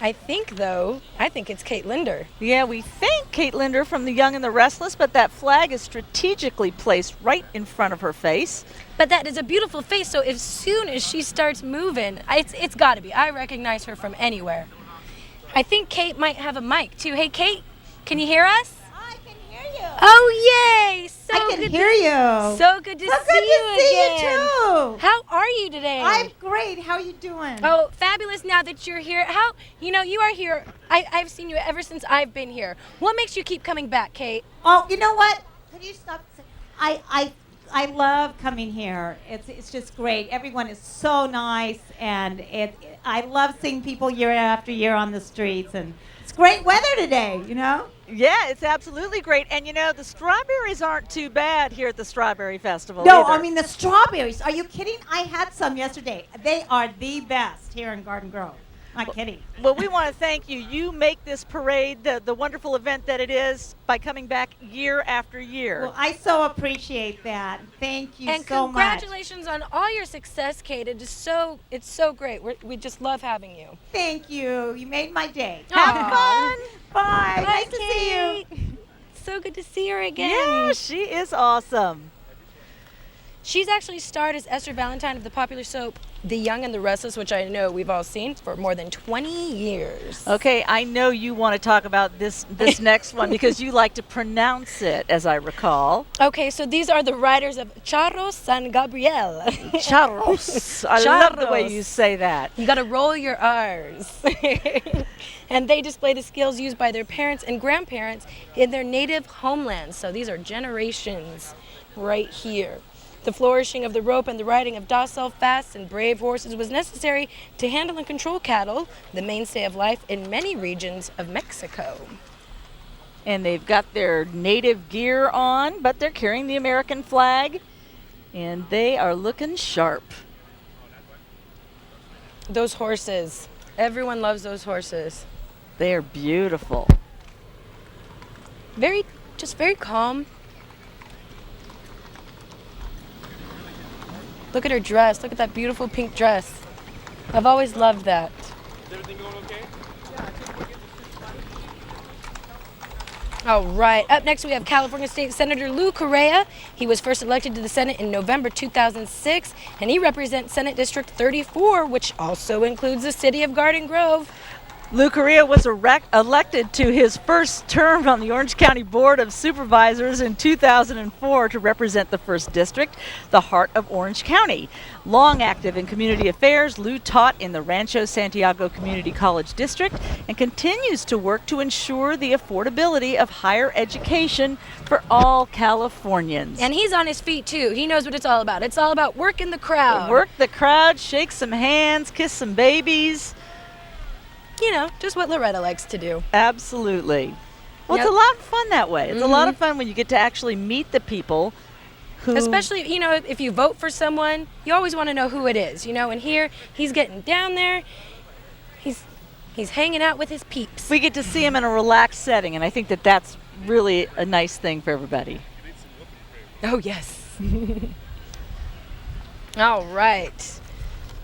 [SPEAKER 1] I think it's Kate Linder.
[SPEAKER 2] Yeah, we think Kate Linder from The Young and the Restless, but that flag is strategically placed right in front of her face.
[SPEAKER 1] But that is a beautiful face, so as soon as she starts moving, it's got to be. I recognize her from anywhere. I think Kate might have a mic, too. Hey, Kate, can you hear us?
[SPEAKER 13] I can hear you.
[SPEAKER 1] Oh, yay!
[SPEAKER 13] I can hear you.
[SPEAKER 1] So good to see you again.
[SPEAKER 13] Too.
[SPEAKER 1] How are you today?
[SPEAKER 13] I'm great. How are you doing?
[SPEAKER 1] Oh, fabulous now that you're here. You are here. I've seen you ever since I've been here. What makes you keep coming back, Kate?
[SPEAKER 13] Oh, you know what? Can you stop? I love coming here. It's just great. Everyone is so nice, and I love seeing people year after year on the streets, and it's great weather today, you know?
[SPEAKER 2] Yeah, it's absolutely great. And, the strawberries aren't too bad here at the Strawberry Festival
[SPEAKER 13] No,
[SPEAKER 2] either.
[SPEAKER 13] I mean, the strawberries. Are you kidding? I had some yesterday. They are the best here in Garden Grove. Not kidding.
[SPEAKER 2] Well, we want to thank you. You make this parade the wonderful event that it is by coming back year after year.
[SPEAKER 13] Well, I so appreciate that. Thank you
[SPEAKER 1] and
[SPEAKER 13] so much.
[SPEAKER 1] And congratulations on all your success, Kate. It's so great. We just love having you.
[SPEAKER 13] Thank you. You made my day.
[SPEAKER 2] Have fun.
[SPEAKER 13] Bye. Nice
[SPEAKER 1] Kate.
[SPEAKER 13] to see you.
[SPEAKER 1] So good to see her again.
[SPEAKER 2] Yeah, she is awesome.
[SPEAKER 1] She's actually starred as Esther Valentine of the popular soap The Young and the Restless, which I know we've all seen for more than 20 years.
[SPEAKER 2] Okay, I know you want to talk about this next one because you like to pronounce it, as I recall.
[SPEAKER 1] Okay, so these are the riders of Charros de San Gabriel.
[SPEAKER 2] Charros. I love the way you say that.
[SPEAKER 1] You got to roll your R's. And they display the skills used by their parents and grandparents in their native homelands. So these are generations right here. The flourishing of the rope and the riding of docile, fast, and brave horses was necessary to handle and control cattle, the mainstay of life in many regions of Mexico.
[SPEAKER 2] And they've got their native gear on, but they're carrying the American flag, and they are looking sharp.
[SPEAKER 1] Those horses. Everyone loves those horses.
[SPEAKER 2] They are beautiful.
[SPEAKER 1] Very calm. Look at her dress. Look at that beautiful pink dress. I've always loved that.
[SPEAKER 14] Is everything going okay?
[SPEAKER 1] All right. Up next, we have California State Senator Lou Correa. He was first elected to the Senate in November 2006, and he represents Senate District 34, which also includes the city of Garden Grove.
[SPEAKER 2] Lou Correa was elected to his first term on the Orange County Board of Supervisors in 2004 to represent the 1st District, the heart of Orange County. Long active in community affairs, Lou taught in the Rancho Santiago Community College District and continues to work to ensure the affordability of higher education for all Californians.
[SPEAKER 1] And he's on his feet, too. He knows what it's all about. It's all about working the crowd.
[SPEAKER 2] Work the crowd, shake some hands, kiss some babies.
[SPEAKER 1] you know, just what Loretta likes to do.
[SPEAKER 2] Absolutely. Well,
[SPEAKER 1] Yep.
[SPEAKER 2] it's a lot of fun that way. It's a lot of fun when you get to actually meet the people who...
[SPEAKER 1] Especially, you know, if you vote for someone, you always want to know who it is, you know, and here he's getting down there. He's hanging out with his peeps.
[SPEAKER 2] We get to see him in a relaxed setting, and I think that that's really a nice thing for everybody.
[SPEAKER 1] Oh, yes. All right.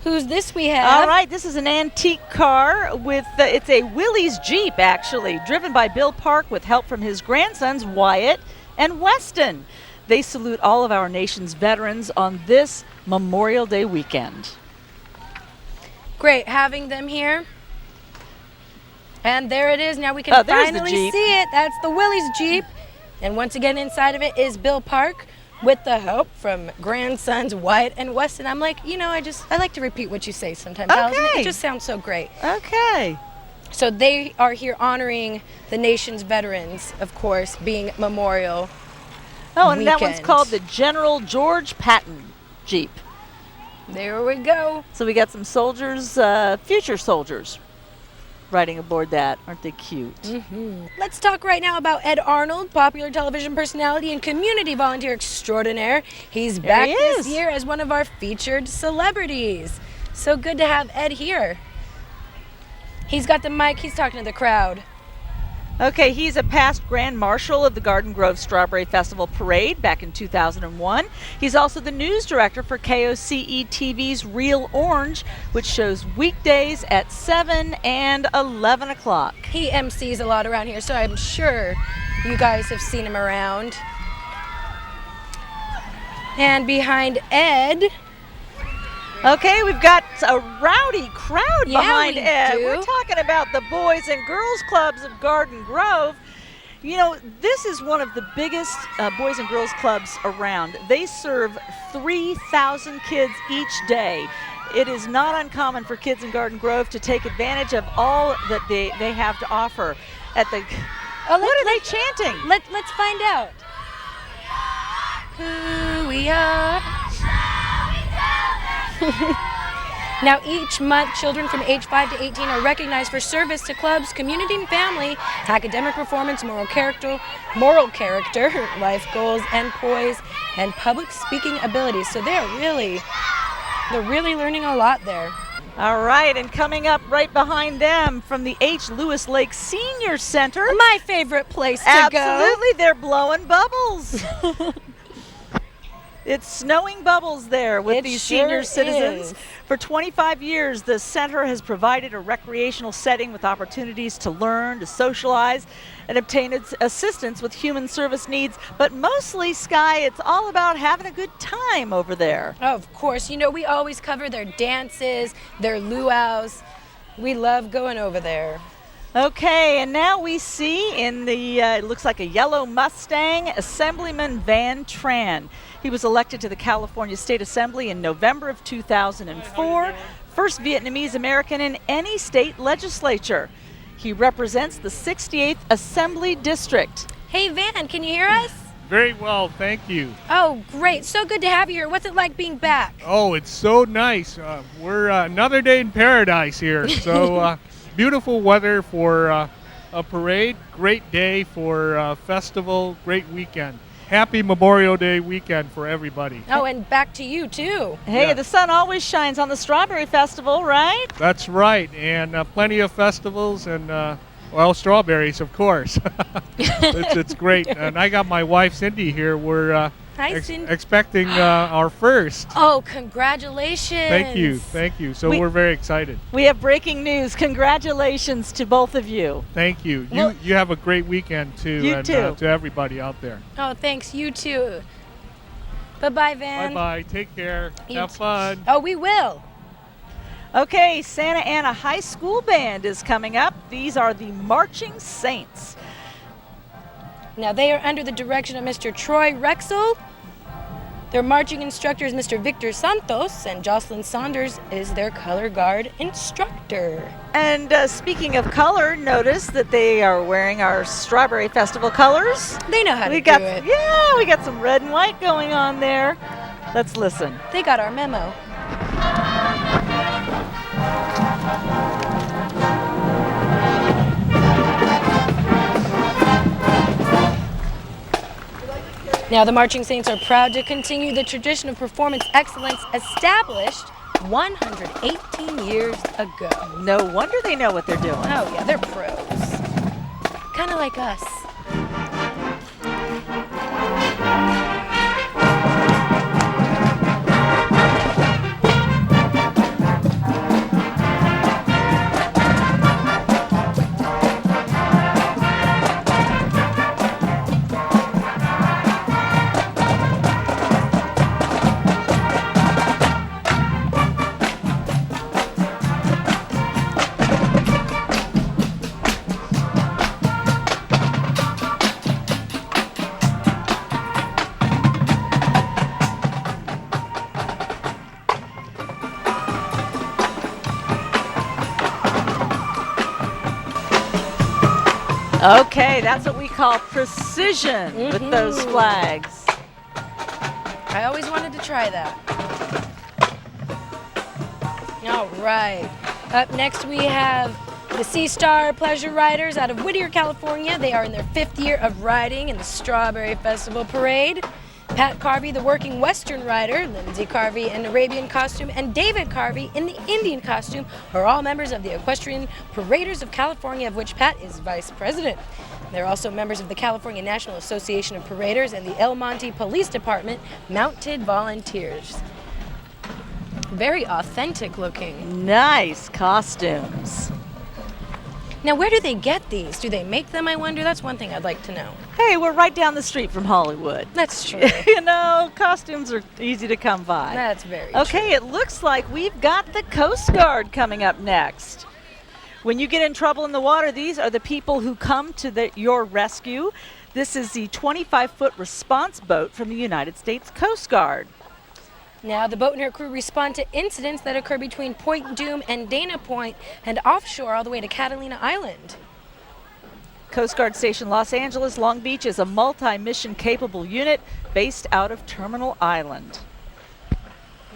[SPEAKER 1] Who's this we have?
[SPEAKER 2] All right, this is an antique car with, it's a Willys Jeep, actually, driven by Bill Park with help from his grandsons, Wyatt and Weston. They salute all of our nation's veterans on this Memorial Day weekend.
[SPEAKER 1] Great having them here. And there it is. Now we can
[SPEAKER 2] there's the
[SPEAKER 1] finally
[SPEAKER 2] Jeep.
[SPEAKER 1] see it. That's the Willys Jeep. And once again, inside of it is Bill Park with the help from grandsons Wyatt and Weston. I'm like, you know, I like to repeat what you say sometimes, Allison.
[SPEAKER 2] Okay.
[SPEAKER 1] It just sounds so great.
[SPEAKER 2] Okay.
[SPEAKER 1] So they are here honoring the nation's veterans, of course, being Memorial
[SPEAKER 2] Oh, and that one's
[SPEAKER 1] weekend.
[SPEAKER 2] called the General George Patton Jeep.
[SPEAKER 1] There we go.
[SPEAKER 2] So we got some soldiers, future soldiers, riding aboard that. Aren't they cute?
[SPEAKER 1] Let's talk right now about Ed Arnold, popular television personality and community volunteer extraordinaire. He's back this year as one of our featured celebrities. So good to have Ed here. He's got the mic. He's talking to the crowd.
[SPEAKER 2] Okay, he's a past Grand Marshal of the Garden Grove Strawberry Festival Parade back in 2001. He's also the news director for KOCE TV's Real Orange, which shows weekdays at 7 and 11 o'clock.
[SPEAKER 1] He MCs a lot around here, so I'm sure you guys have seen him around. And behind Ed...
[SPEAKER 2] Okay, we've got a rowdy crowd
[SPEAKER 1] Yeah,
[SPEAKER 2] behind
[SPEAKER 1] we
[SPEAKER 2] Ed.
[SPEAKER 1] do.
[SPEAKER 2] We're talking about the Boys and Girls Clubs of Garden Grove. You know, this is one of the biggest Boys and Girls Clubs around. They serve 3,000 kids each day. It is not uncommon for kids in Garden Grove to take advantage of all that they have to offer. At the what are they chanting?
[SPEAKER 1] Let's find out. Who we are. Now, each month, children from age 5 to 18 are recognized for service to clubs, community and family, academic performance, moral character, life goals and poise, and public speaking abilities. So they're really learning a lot there.
[SPEAKER 2] All right, and coming up right behind them from the H. Lewis Lake Senior Center.
[SPEAKER 1] My favorite place to go.
[SPEAKER 2] Absolutely, they're blowing bubbles. It's snowing bubbles there with these senior citizens. For 25 years, the center has provided a recreational setting with opportunities to learn, to socialize, and obtain assistance with human service needs. But mostly, Sky, it's all about having a good time over there.
[SPEAKER 1] Of course. You know, we always cover their dances, their luau's. We love going over there.
[SPEAKER 2] Okay, and now we see in the, it looks like a yellow Mustang, Assemblyman Van Tran. He was elected to the California State Assembly in November of 2004, first Vietnamese American in any state legislature. He represents the 68th Assembly District.
[SPEAKER 1] Hey, Van, can you hear us?
[SPEAKER 14] Very well, thank you.
[SPEAKER 1] Oh, great. So good to have you here. What's it like being back?
[SPEAKER 14] Oh, it's so nice. We're another day in paradise here. So beautiful weather for a parade, great day for a festival, great weekend. Happy Memorial Day weekend for everybody.
[SPEAKER 1] Oh, and back to you, too.
[SPEAKER 2] Hey, the sun always shines on the Strawberry Festival, right?
[SPEAKER 14] That's right, and plenty of festivals and, well, strawberries, of course. it's great. And I got my wife, Cindy, here. We're
[SPEAKER 1] Hi, Cindy.
[SPEAKER 14] expecting our first.
[SPEAKER 1] Oh, congratulations.
[SPEAKER 14] Thank you. So we're very excited.
[SPEAKER 2] We have breaking news. Congratulations to both of you.
[SPEAKER 14] Thank you.
[SPEAKER 1] Well,
[SPEAKER 14] you have a great weekend, too.
[SPEAKER 2] You
[SPEAKER 14] and,
[SPEAKER 2] too.
[SPEAKER 14] To everybody out there.
[SPEAKER 1] Oh, thanks. You too. Bye-bye, Van.
[SPEAKER 14] Bye-bye. Take care.
[SPEAKER 1] You
[SPEAKER 14] Have fun.
[SPEAKER 1] Oh, we will.
[SPEAKER 2] Okay, Santa Ana High School Band is coming up. These are the Marching Saints.
[SPEAKER 1] Now, they are under the direction of Mr. Troy Rexel. Their marching instructor is Mr. Victor Santos, and Jocelyn Saunders is their color guard instructor.
[SPEAKER 2] And speaking of color, notice that they are wearing our Strawberry Festival colors.
[SPEAKER 1] They know how to do it.
[SPEAKER 2] Yeah, we got some red and white going on there. Let's listen.
[SPEAKER 1] They got our memo. Now, the Marching Saints are proud to continue the tradition of performance excellence established 118 years ago.
[SPEAKER 2] No wonder they know what they're doing.
[SPEAKER 1] Oh, yeah, they're pros. Kind of like us.
[SPEAKER 2] Okay, that's what we call precision with those flags.
[SPEAKER 1] I always wanted to try that. All right. Up next we have the Sea Star Pleasure Riders out of Whittier, California. They are in their 5th year of riding in the Strawberry Festival Parade. Pat Carvey, the working Western rider, Lindsay Carvey in Arabian costume, and David Carvey in the Indian costume are all members of the Equestrian Paraders of California, of which Pat is vice president. They're also members of the California National Association of Paraders and the El Monte Police Department Mounted Volunteers. Very authentic looking.
[SPEAKER 2] Nice costumes.
[SPEAKER 1] Now, where do they get these? Do they make them, I wonder? That's one thing I'd like to know.
[SPEAKER 2] Hey, we're right down the street from Hollywood.
[SPEAKER 1] That's true.
[SPEAKER 2] You know, costumes are easy to come by.
[SPEAKER 1] That's very
[SPEAKER 2] Okay,
[SPEAKER 1] true.
[SPEAKER 2] it looks like we've got the Coast Guard coming up next. When you get in trouble in the water, these are the people who come to your rescue. This is the 25-foot response boat from the United States Coast Guard.
[SPEAKER 1] Now, the boat and her crew respond to incidents that occur between Point Dume and Dana Point and offshore all the way to Catalina Island.
[SPEAKER 2] Coast Guard Station Los Angeles Long Beach is a multi-mission capable unit based out of Terminal Island.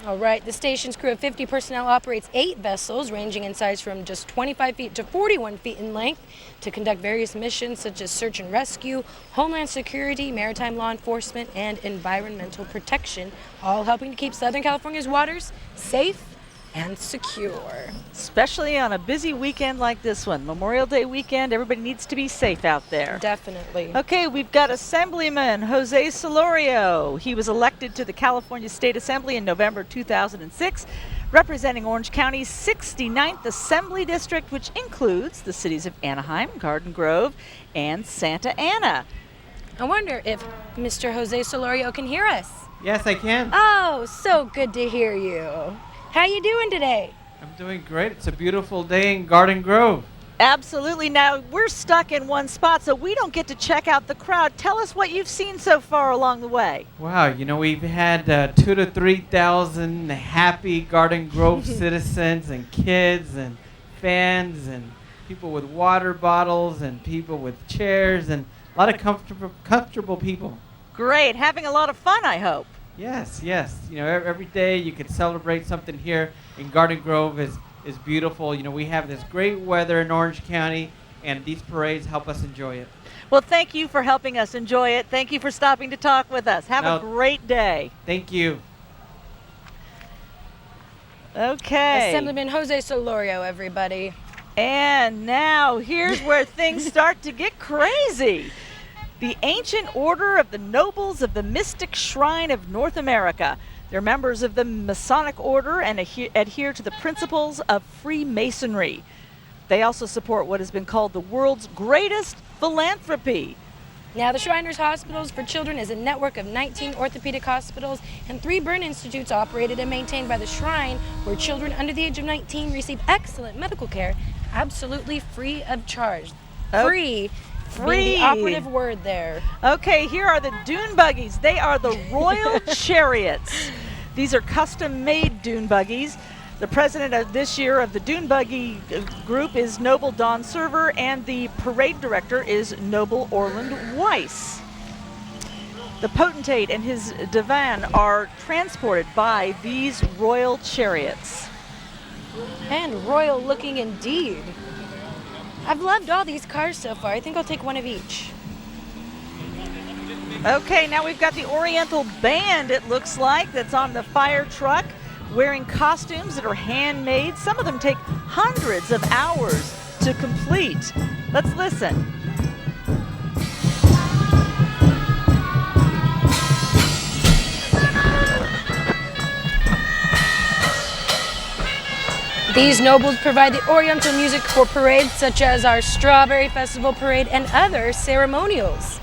[SPEAKER 1] All right, the station's crew of 50 personnel operates 8 vessels ranging in size from just 25 feet to 41 feet in length to conduct various missions such as search and rescue, homeland security, maritime law enforcement, and environmental protection, all helping to keep Southern California's waters safe and secure.
[SPEAKER 2] Especially on a busy weekend like this one. Memorial Day weekend, everybody needs to be safe out there.
[SPEAKER 1] Definitely.
[SPEAKER 2] Okay, we've got Assemblyman Jose Solorio. He was elected to the California State Assembly in November 2006, representing Orange County's 69th Assembly District, which includes the cities of Anaheim, Garden Grove, and Santa Ana.
[SPEAKER 1] I wonder if Mr. Jose Solorio can hear us.
[SPEAKER 15] Yes, I can.
[SPEAKER 1] Oh, so good to hear you. How you doing today?
[SPEAKER 15] I'm doing great. It's a beautiful day in Garden Grove.
[SPEAKER 2] Absolutely. Now, we're stuck in one spot, so we don't get to check out the crowd. Tell us what you've seen so far along the way.
[SPEAKER 15] Wow, you know, we've had 2,000 to 3,000 happy Garden Grove citizens and kids and fans and people with water bottles and people with chairs and a lot of comfortable people.
[SPEAKER 2] Great. Having a lot of fun, I hope.
[SPEAKER 15] Yes, yes. You know, every day you can celebrate something here in Garden Grove is beautiful. You know, we have this great weather in Orange County, and these parades help us enjoy it.
[SPEAKER 2] Well, thank you for helping us enjoy it. Thank you for stopping to talk with us. Have a great day.
[SPEAKER 15] Thank you.
[SPEAKER 2] Okay.
[SPEAKER 1] Assemblyman Jose Solorio, everybody.
[SPEAKER 2] And now here's where things start to get crazy. The Ancient Order of the Nobles of the Mystic Shrine of North America. They're members of the Masonic Order and adhere to the principles of Freemasonry. They also support what has been called the world's greatest philanthropy.
[SPEAKER 1] Now, the Shriners Hospitals for Children is a network of 19 orthopedic hospitals and 3 burn institutes operated and maintained by the Shrine, where children under the age of 19 receive excellent medical care, absolutely free of charge. Free. Being the operative word there.
[SPEAKER 2] Okay, here are the dune buggies. They are the Royal Chariots. These are custom-made dune buggies. The president of this year of the Dune Buggy group is Noble Don Server, and the parade director is Noble Orland Weiss. The potentate and his divan are transported by these royal chariots.
[SPEAKER 1] And royal looking indeed. I've loved all these cars so far. I think I'll take one of each.
[SPEAKER 2] Okay, now we've got the Oriental Band, it looks like, that's on the fire truck, wearing costumes that are handmade. Some of them take hundreds of hours to complete. Let's listen.
[SPEAKER 1] These nobles provide the Oriental music for parades such as our Strawberry Festival Parade and other ceremonials.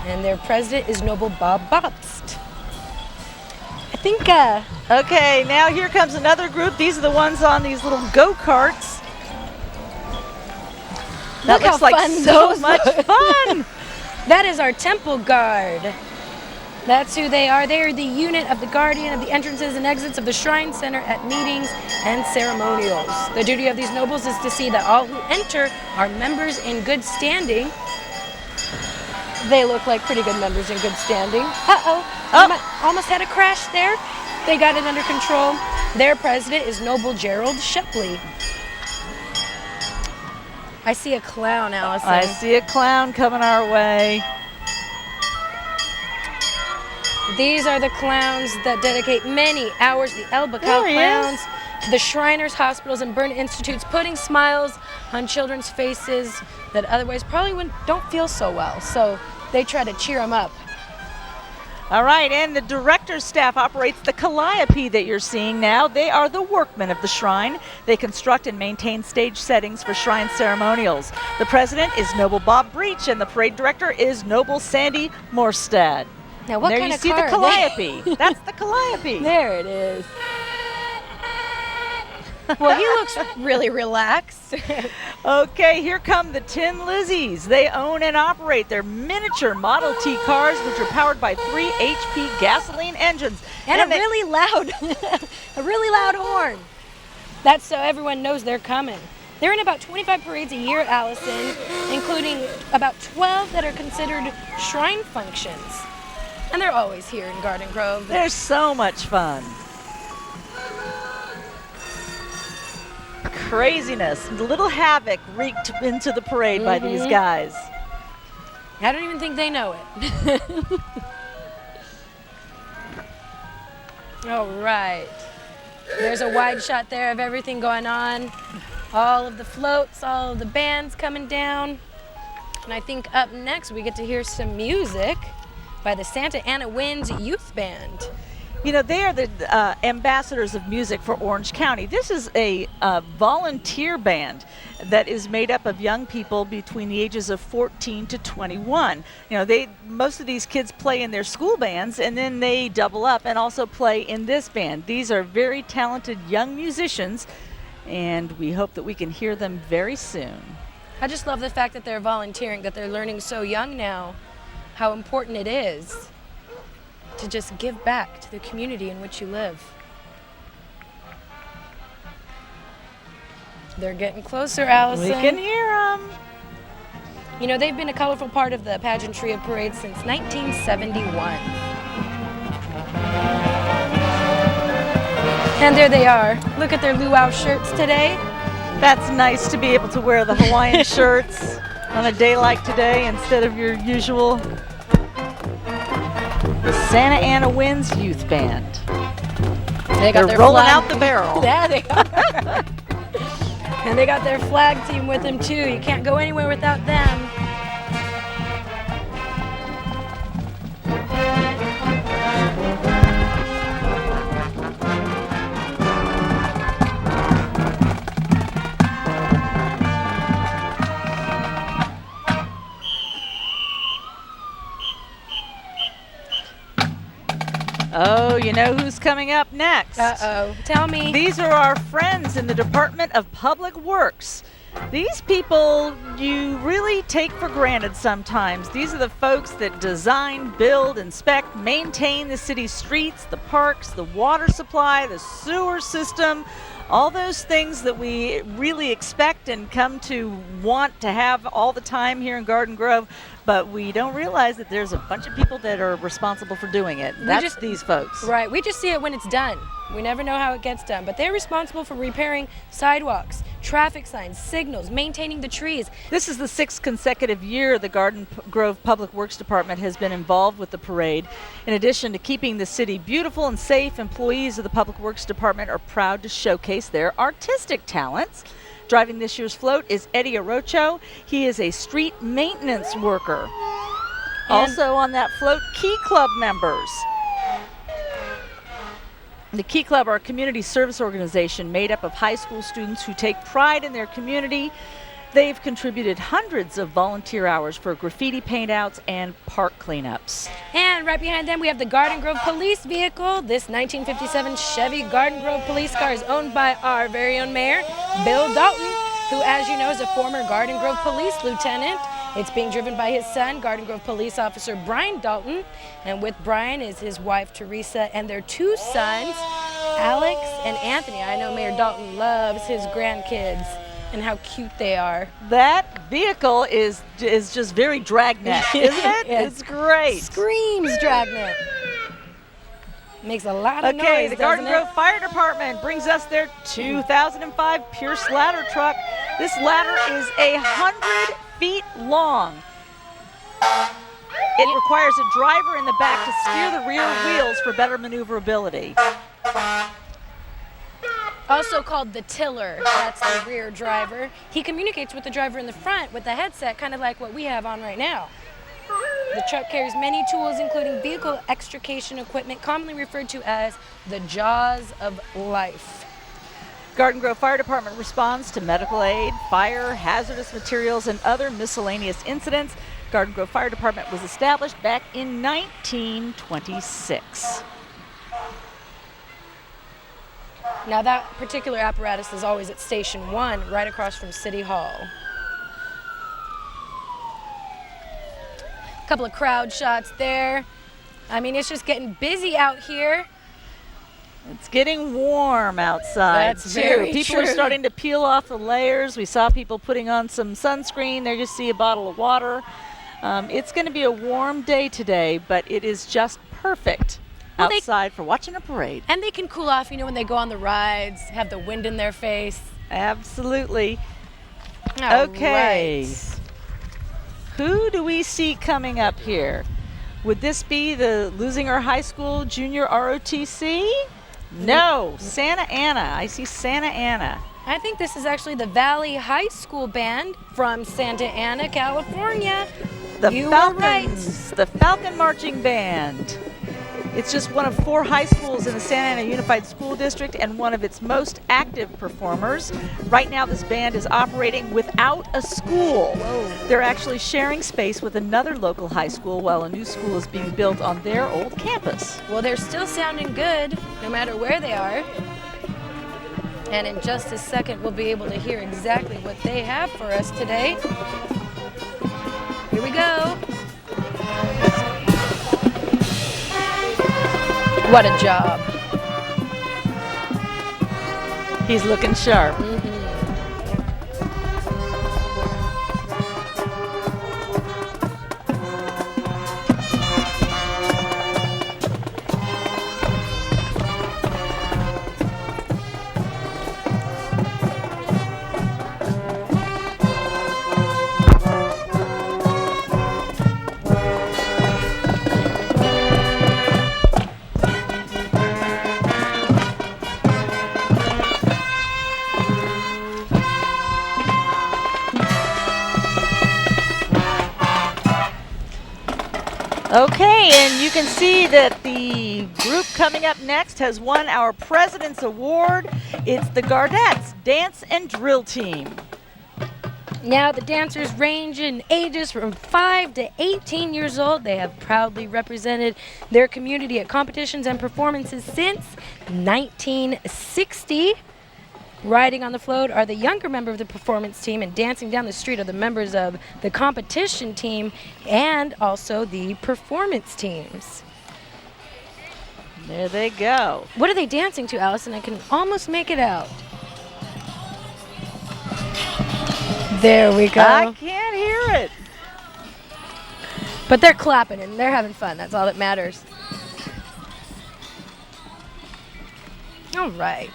[SPEAKER 1] And their president is Noble Bob Bobst. I think,
[SPEAKER 2] Okay, now here comes another group. These are the ones on these little go-karts. That looks like so much fun.
[SPEAKER 1] That is our Temple Guard. That's who they are. They are the unit of the guardian of the entrances and exits of the Shrine Center at meetings and ceremonials. The duty of these nobles is to see that all who enter are members in good standing. They look like pretty good members in good standing. Almost had a crash there. They got it under control. Their president is Noble Gerald Shepley. I see a clown, Allison.
[SPEAKER 2] I see a clown coming our way.
[SPEAKER 1] These are the clowns that dedicate many hours, the El Bacal clowns, to the Shriners, hospitals, and burn institutes, putting smiles on children's faces that otherwise probably don't feel so well. So they try to cheer them up.
[SPEAKER 2] All right, and the director's staff operates the calliope that you're seeing now. They are the workmen of the shrine. They construct and maintain stage settings for shrine ceremonials. The president is Noble Bob Breach, and the parade director is Noble Sandy Morstad.
[SPEAKER 1] Now, what
[SPEAKER 2] there
[SPEAKER 1] kind
[SPEAKER 2] you
[SPEAKER 1] of
[SPEAKER 2] see
[SPEAKER 1] car
[SPEAKER 2] the calliope. That's the calliope.
[SPEAKER 1] There it is. Well, he looks really relaxed.
[SPEAKER 2] Okay, here come the Tin Lizzies. They own and operate their miniature Model T cars, which are powered by 3 HP gasoline engines.
[SPEAKER 1] And a really loud horn. That's so everyone knows they're coming. They're in about 25 parades a year, Allison, including about 12 that are considered shrine functions. And they're always here in Garden Grove.
[SPEAKER 2] They're so much fun. Craziness, little havoc wreaked into the parade by these guys.
[SPEAKER 1] I don't even think they know it. All right. There's a wide shot there of everything going on. All of the floats, all of the bands coming down. And I think up next we get to hear some music by the Santa Ana Winds Youth Band.
[SPEAKER 2] You know, they are the ambassadors of music for Orange County. This is a volunteer band that is made up of young people between the ages of 14 to 21. You know, most of these kids play in their school bands, and then they double up and also play in this band. These are very talented young musicians, and we hope that we can hear them very soon.
[SPEAKER 1] I just love the fact that they're volunteering, that they're learning so young now how important it is to just give back to the community in which you live. They're getting closer, Allison.
[SPEAKER 2] We can hear them.
[SPEAKER 1] You know, they've been a colorful part of the pageantry of parades since 1971. And there they are. Look at their luau shirts today.
[SPEAKER 2] That's nice to be able to wear the Hawaiian shirts on a day like today instead of your usual. The Santa Ana Winds Youth Band. They're rolling out the barrel.
[SPEAKER 1] Yeah, they are. And they got their flag team with them too. You can't go anywhere without them.
[SPEAKER 2] Oh, you know who's coming up next?
[SPEAKER 1] Uh-oh. Tell me.
[SPEAKER 2] These are our friends in the Department of Public Works. These people you really take for granted sometimes. These are the folks that design, build, inspect, maintain the city's streets, the parks, the water supply, the sewer system, all those things that we really expect and come to want to have all the time here in Garden Grove. but we don't realize that there's a bunch of people that are responsible for doing it. That's these folks.
[SPEAKER 1] Right, we just see it when it's done. We never know how it gets done, but they're responsible for repairing sidewalks, traffic signs, signals, maintaining the trees.
[SPEAKER 2] This is the 6th consecutive year the Garden Grove Public Works Department has been involved with the parade. In addition to keeping the city beautiful and safe, employees of the Public Works Department are proud to showcase their artistic talents. Driving this year's float is Eddie Arocho. He is a street maintenance worker. Also on that float, Key Club members. The Key Club are a community service organization made up of high school students who take pride in their community. They've contributed hundreds of volunteer hours for graffiti paint-outs and park cleanups.
[SPEAKER 1] And right behind them, we have the Garden Grove police vehicle. This 1957 Chevy Garden Grove police car is owned by our very own mayor, Bill Dalton, who, as you know, is a former Garden Grove police lieutenant. It's being driven by his son, Garden Grove police officer Brian Dalton. And with Brian is his wife, Teresa, and their 2 sons, Alex and Anthony. I know Mayor Dalton loves his grandkids and how cute they are.
[SPEAKER 2] That vehicle is just very Dragnet, isn't it? It's great.
[SPEAKER 1] Screams Dragnet. Makes a lot of noise.
[SPEAKER 2] Okay, the Garden Grove Fire Department brings us their 2005 Pierce ladder truck. This ladder is 100 feet long. It requires a driver in the back to steer the rear wheels for better maneuverability.
[SPEAKER 1] Also called the tiller, that's the rear driver. He communicates with the driver in the front with the headset, kind of like what we have on right now. The truck carries many tools, including vehicle extrication equipment, commonly referred to as the jaws of life.
[SPEAKER 2] Garden Grove Fire Department responds to medical aid, fire, hazardous materials, and other miscellaneous incidents. Garden Grove Fire Department was established back in 1926.
[SPEAKER 1] Now that particular apparatus is always at Station 1, right across from City Hall. A couple of crowd shots there. I mean, it's just getting busy out here.
[SPEAKER 2] It's getting warm outside.
[SPEAKER 1] That's very
[SPEAKER 2] People
[SPEAKER 1] true.
[SPEAKER 2] are starting to peel off the layers. We saw people putting on some sunscreen. There you see a bottle of water. It's going to be a warm day today, but it is just perfect outside for watching a parade.
[SPEAKER 1] And they can cool off, you know, when they go on the rides, have the wind in their face.
[SPEAKER 2] Absolutely.
[SPEAKER 1] All
[SPEAKER 2] Okay.
[SPEAKER 1] right.
[SPEAKER 2] Who do we see coming up here? Would this be the Lusinger High School Junior ROTC? No, Santa Ana. I see Santa Ana.
[SPEAKER 1] I think this is actually the Valley High School Band from Santa Ana, California.
[SPEAKER 2] The
[SPEAKER 1] You were
[SPEAKER 2] Falcons, the Falcon Marching Band. It's just one of 4 high schools in the Santa Ana Unified School District and one of its most active performers. Right now, this band is operating without a school.
[SPEAKER 1] Whoa.
[SPEAKER 2] They're actually sharing space with another local high school while a new school is being built on their old campus.
[SPEAKER 1] Well, they're still sounding good, no matter where they are. And in just a second, we'll be able to hear exactly what they have for us today. Here we go. What a job.
[SPEAKER 2] He's looking sharp. Okay, and you can see that the group coming up next has won our President's Award. It's the Gardettes Dance and Drill Team.
[SPEAKER 1] Now, the dancers range in ages from 5 to 18 years old. They have proudly represented their community at competitions and performances since 1960. Riding on the float are the younger member of the performance team, and dancing down the street are the members of the competition team and also the performance teams.
[SPEAKER 2] There they go.
[SPEAKER 1] What are they dancing to, Allison? I can almost make it out. There we go.
[SPEAKER 2] I can't hear it.
[SPEAKER 1] But they're clapping and they're having fun. That's all that matters. All right.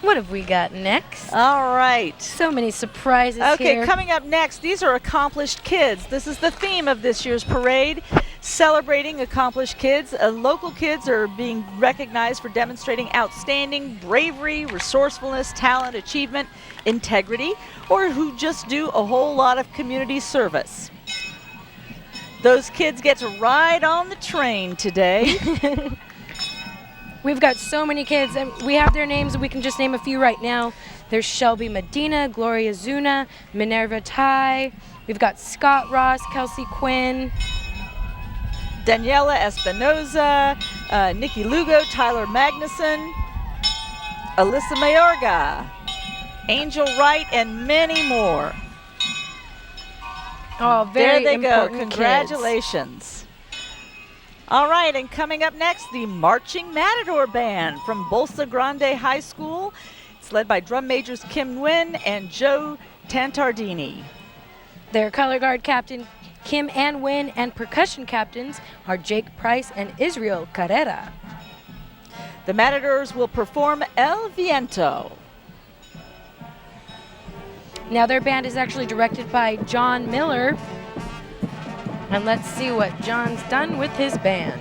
[SPEAKER 1] What have we got next?
[SPEAKER 2] All right.
[SPEAKER 1] So many surprises
[SPEAKER 2] Okay,
[SPEAKER 1] here.
[SPEAKER 2] coming up next, these are accomplished kids. This is the theme of this year's parade, celebrating accomplished kids. Local kids are being recognized for demonstrating outstanding bravery, resourcefulness, talent, achievement, integrity, or who just do a whole lot of community service. Those kids get to ride on the train today.
[SPEAKER 1] We've got so many kids, and we have their names, and we can just name a few right now. There's Shelby Medina, Gloria Zuna, Minerva Tai. We've got Scott Ross, Kelsey Quinn,
[SPEAKER 2] Daniela Espinoza, Nikki Lugo, Tyler Magnuson, Alyssa Mayorga, Angel Wright, and many more.
[SPEAKER 1] Oh, very
[SPEAKER 2] there they go.
[SPEAKER 1] important
[SPEAKER 2] Congratulations. All right, and coming up next, the Marching Matador Band from Bolsa Grande High School. It's led by drum majors Kim Nguyen and Joe Tantardini.
[SPEAKER 1] Their color guard captain, Kim Ann Nguyen, and percussion captains are Jake Price and Israel Carrera.
[SPEAKER 2] The Matadors will perform El Viento.
[SPEAKER 1] Now their band is actually directed by John Miller. And let's see what John's done with his band.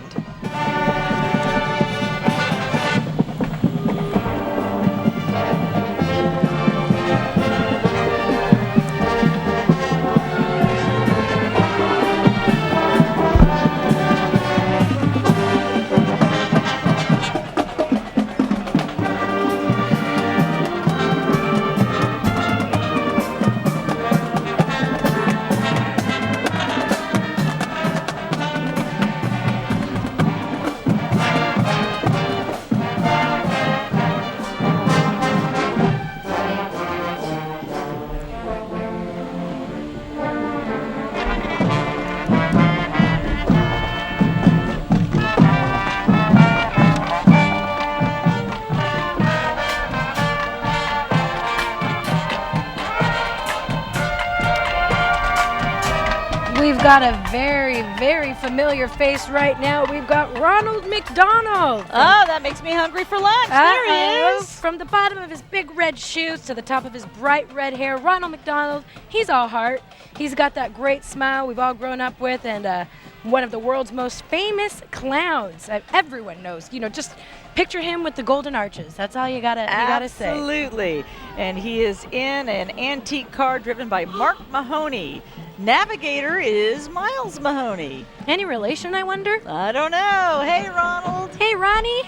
[SPEAKER 1] We've got a very, very familiar face right now. We've got Ronald McDonald.
[SPEAKER 2] Oh, that makes me hungry for lunch. There he is.
[SPEAKER 1] From the bottom of his big red shoes to the top of his bright red hair, Ronald McDonald, he's all heart. He's got that great smile we've all grown up with, and one of the world's most famous clowns. Everyone knows. You know, just picture him with the golden arches. That's all you gotta say.
[SPEAKER 2] Absolutely. And he is in an antique car driven by Mark Mahoney. Navigator is Miles Mahoney.
[SPEAKER 1] Any relation, I wonder?
[SPEAKER 2] I don't know. Hey, Ronald.
[SPEAKER 1] Hey, Ronnie.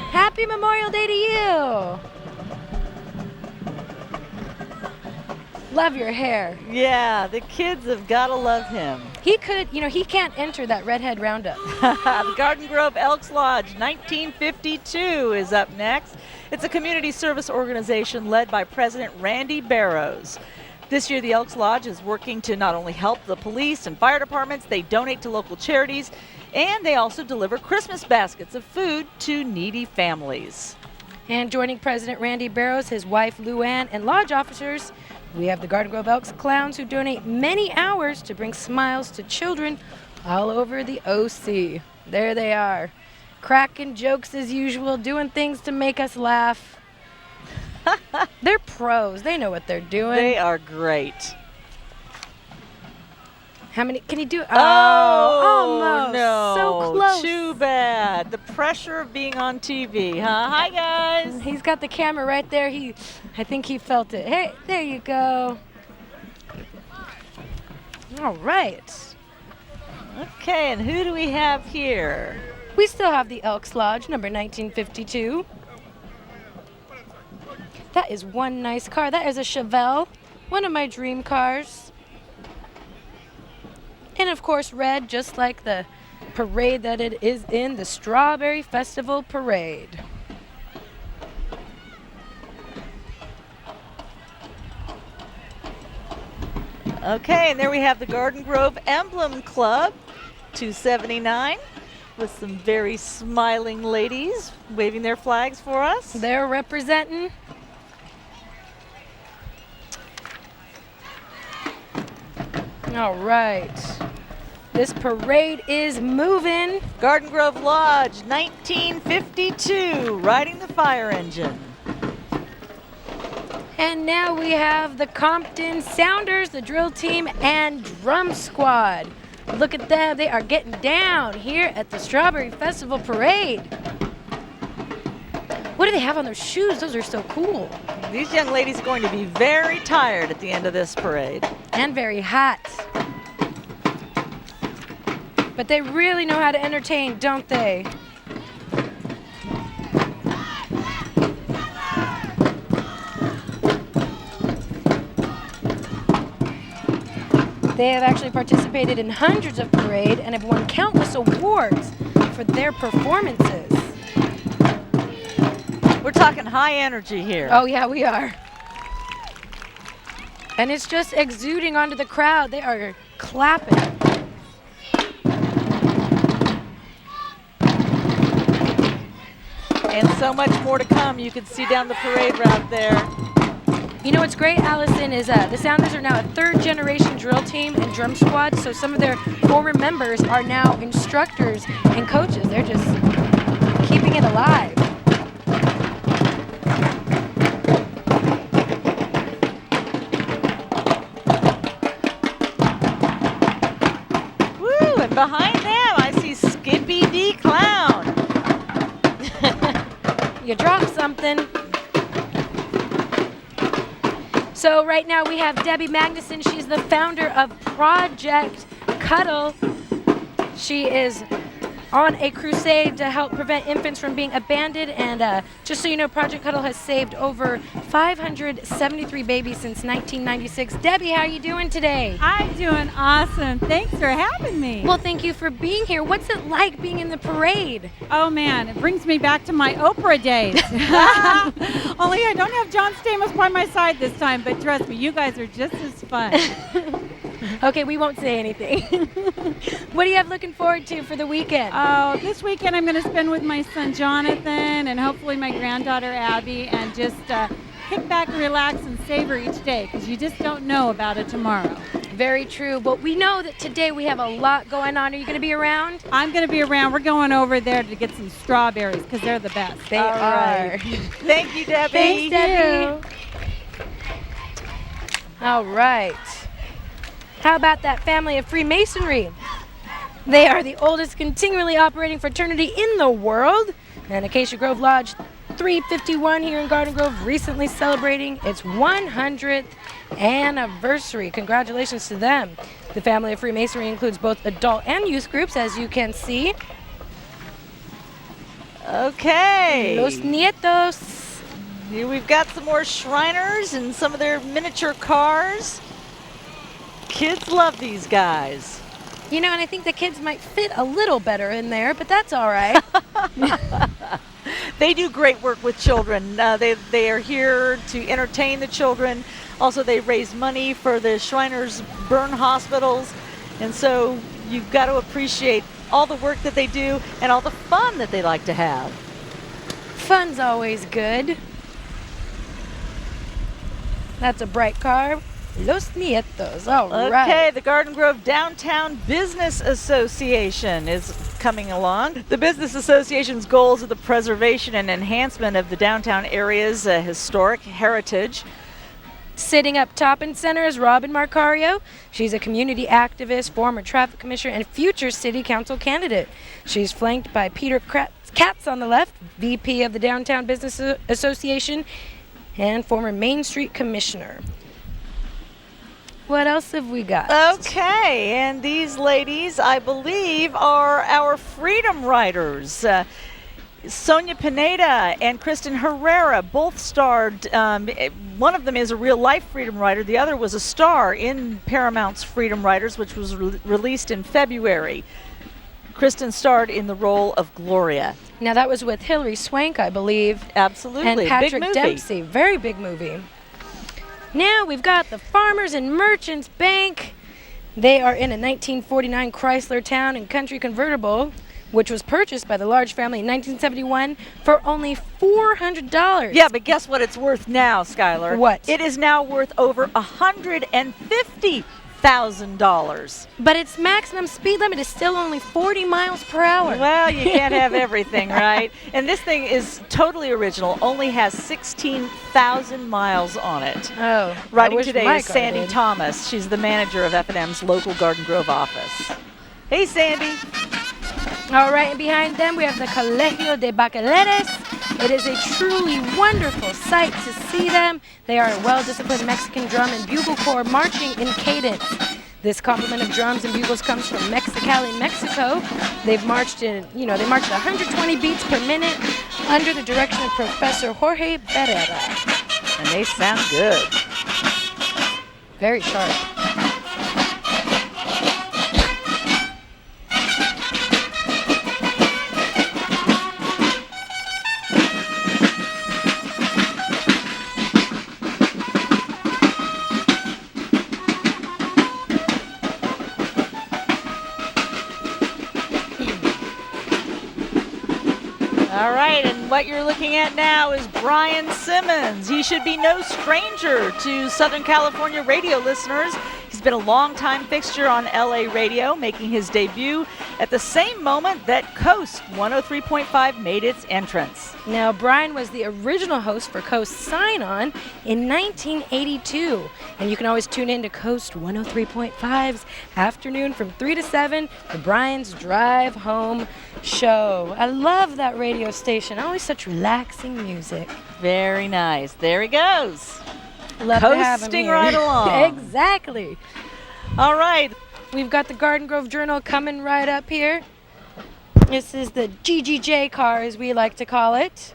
[SPEAKER 1] Happy Memorial Day to you. Love your hair.
[SPEAKER 2] Yeah, the kids have got to love him.
[SPEAKER 1] He could, you know, he can't enter that Redhead Roundup.
[SPEAKER 2] The Garden Grove Elks Lodge 1952 is up next. It's a community service organization led by President Randy Barrows. This year, the Elks Lodge is working to not only help the police and fire departments, they donate to local charities, and they also deliver Christmas baskets of food to needy families.
[SPEAKER 1] And joining President Randy Barrows, his wife Luann, and lodge officers, we have the Garden Grove Elks clowns who donate many hours to bring smiles to children all over the OC. There they are, cracking jokes as usual, doing things to make us laugh. They're pros. They know what they're doing.
[SPEAKER 2] They are great.
[SPEAKER 1] How many can he do?
[SPEAKER 2] Oh,
[SPEAKER 1] almost.
[SPEAKER 2] No.
[SPEAKER 1] So close.
[SPEAKER 2] Too bad. The pressure of being on TV, huh? Hi, guys.
[SPEAKER 1] He's got the camera right there. I think he felt it. Hey, there you go. All right.
[SPEAKER 2] Okay, and who do we have here?
[SPEAKER 1] We still have the Elks Lodge, number 1952. That is one nice car. That is a Chevelle, one of my dream cars. And of course, red, just like the parade that it is in, the Strawberry Festival Parade.
[SPEAKER 2] Okay, and there we have the Garden Grove Emblem Club, 279, with some very smiling ladies waving their flags for us.
[SPEAKER 1] They're representing. All right. This parade is moving.
[SPEAKER 2] Garden Grove Lodge, 1952, riding the fire engine.
[SPEAKER 1] And now we have the Compton Sounders, the drill team, and drum squad. Look at them, they are getting down here at the Strawberry Festival Parade. What do they have on their shoes? Those are so cool.
[SPEAKER 2] These young ladies are going to be very tired at the end of this parade.
[SPEAKER 1] And very hot. But they really know how to entertain, don't they? They have actually participated in hundreds of parades and have won countless awards for their performances.
[SPEAKER 2] We're talking high energy here.
[SPEAKER 1] Oh yeah, we are. And it's just exuding onto the crowd. They are clapping.
[SPEAKER 2] And so much more to come. You can see down the parade route there.
[SPEAKER 1] You know what's great, Allison, is the Sounders are now a third-generation drill team and drum squad, so some of their former members are now instructors and coaches. They're just keeping it alive.
[SPEAKER 2] Woo, and behind them I see Skippy D. Clown.
[SPEAKER 1] You dropped something. So right now we have Debbie Magnuson. She's the founder of Project Cuddle. She is on a crusade to help prevent infants from being abandoned. And just so you know, Project Cuddle has saved over 573 babies since 1996. Debbie, how are you doing today?
[SPEAKER 16] I'm doing awesome. Thanks for having me.
[SPEAKER 1] Well, thank you for being here. What's it like being in the parade?
[SPEAKER 16] Oh man, it brings me back to my Oprah days. Only I don't have John Stamos by my side this time, but trust me, you guys are just as fun.
[SPEAKER 1] Okay, we won't say anything. What do you have looking forward to for the weekend?
[SPEAKER 16] Oh, this weekend I'm going to spend with my son Jonathan and hopefully my granddaughter Abby and just kick back and relax and savor each day because you just don't know about it tomorrow.
[SPEAKER 1] Very true, but we know that today we have a lot going on. Are you going to be around?
[SPEAKER 16] I'm going to be around. We're going over there to get some strawberries because they're the best.
[SPEAKER 1] They are.
[SPEAKER 2] Thank you, Debbie.
[SPEAKER 1] Thanks, Debbie. All right. How about that family of Freemasonry? They are the oldest continually operating fraternity in the world. And Acacia Grove Lodge 351 here in Garden Grove recently celebrating its 100th anniversary. Congratulations to them. The family of Freemasonry includes both adult and youth groups, as you can see.
[SPEAKER 2] Okay.
[SPEAKER 1] Los Nietos.
[SPEAKER 2] Here we've got some more Shriners and some of their miniature cars. Kids love these guys.
[SPEAKER 1] You know, and I think the kids might fit a little better in there, but that's all right.
[SPEAKER 2] They do great work with children. They are here to entertain the children. Also, they raise money for the Shriners burn hospitals. And so you've got to appreciate all the work that they do and all the fun that they like to have.
[SPEAKER 1] Fun's always good. That's a bright car. Los Nietos, all right.
[SPEAKER 2] Okay, the Garden Grove Downtown Business Association is coming along. The Business Association's goals are the preservation and enhancement of the downtown area's historic heritage.
[SPEAKER 1] Sitting up top and center is Robin Marcario. She's a community activist, former traffic commissioner, and future city council candidate. She's flanked by Peter Katz on the left, VP of the Downtown Business Association, and former Main Street commissioner. What else have we got?
[SPEAKER 2] Okay, and these ladies, I believe, are our Freedom Riders. Sonia Pineda and Kristen Herrera both starred. One of them is a real-life Freedom Rider. The other was a star in Paramount's Freedom Riders, which was released in February. Kristen starred in the role of Gloria.
[SPEAKER 1] Now, that was with Hilary Swank, I believe.
[SPEAKER 2] Absolutely.
[SPEAKER 1] And Patrick
[SPEAKER 2] big movie.
[SPEAKER 1] Dempsey. Very big movie. Now we've got the Farmers and Merchants Bank. They are in a 1949 Chrysler Town and Country convertible, which was purchased by the Large family in 1971 for only $400.
[SPEAKER 2] Yeah, but guess what it's worth now, Skylar?
[SPEAKER 1] What?
[SPEAKER 2] It is now worth over $150,000. $1,000.
[SPEAKER 1] But its maximum speed limit is still only 40 miles per hour.
[SPEAKER 2] Well, you can't have everything, right? And this thing is totally original, only has 16,000 miles on it.
[SPEAKER 1] Oh,
[SPEAKER 2] Writing today is Sandy Thomas. She's the manager of F&M's local Garden Grove office. Hey, Sandy.
[SPEAKER 1] All right, and behind them we have the Colegio de Bacaleres. It is a truly wonderful sight to see them. They are a well-disciplined Mexican drum and bugle corps marching in cadence. This complement of drums and bugles comes from Mexicali, Mexico. They've marched they marched 120 beats per minute under the direction of Professor Jorge Herrera.
[SPEAKER 2] And they sound good.
[SPEAKER 1] Very sharp.
[SPEAKER 2] All right, and what you're looking at now is Brian Simmons. He should be no stranger to Southern California radio listeners. He's been a longtime fixture on LA radio, making his debut at the same moment that Coast 103.5 made its entrance.
[SPEAKER 1] Now, Brian was the original host for Coast Sign On in 1982. And you can always tune in to Coast 103.5's afternoon from 3 to 7 for Brian's Drive Home show. I love that radio station. Always such relaxing music.
[SPEAKER 2] Very nice. There he goes.
[SPEAKER 1] Love to have him
[SPEAKER 2] coasting
[SPEAKER 1] here.
[SPEAKER 2] right along.
[SPEAKER 1] Exactly.
[SPEAKER 2] All right.
[SPEAKER 1] We've got the Garden Grove Journal coming right up here. This is the GGJ car, as we like to call it,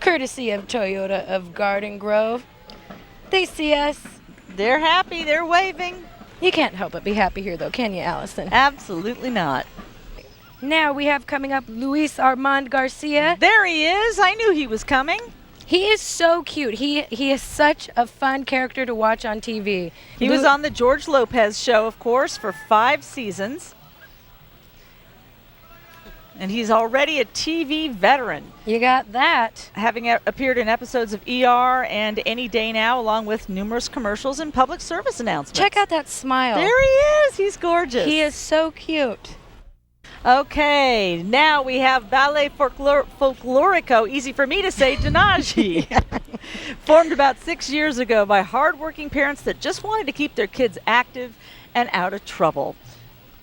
[SPEAKER 1] courtesy of Toyota of Garden Grove. They see us.
[SPEAKER 2] They're happy. They're waving.
[SPEAKER 1] You can't help but be happy here, though, can you, Allison?
[SPEAKER 2] Absolutely not.
[SPEAKER 1] Now we have coming up Luis Armand Garcia.
[SPEAKER 2] There he is. I knew he was coming.
[SPEAKER 1] He is so cute. He is such a fun character to watch on TV.
[SPEAKER 2] He was on the George Lopez show, of course, for 5 seasons. And he's already a TV veteran.
[SPEAKER 1] You got that.
[SPEAKER 2] Having appeared in episodes of ER and Any Day Now, along with numerous commercials and public service announcements.
[SPEAKER 1] Check out that smile.
[SPEAKER 2] There he is. He's gorgeous.
[SPEAKER 1] He is so cute.
[SPEAKER 2] Okay, now we have Ballet Folklorico, easy for me to say, Denaji. Formed about 6 years ago by hardworking parents that just wanted to keep their kids active and out of trouble.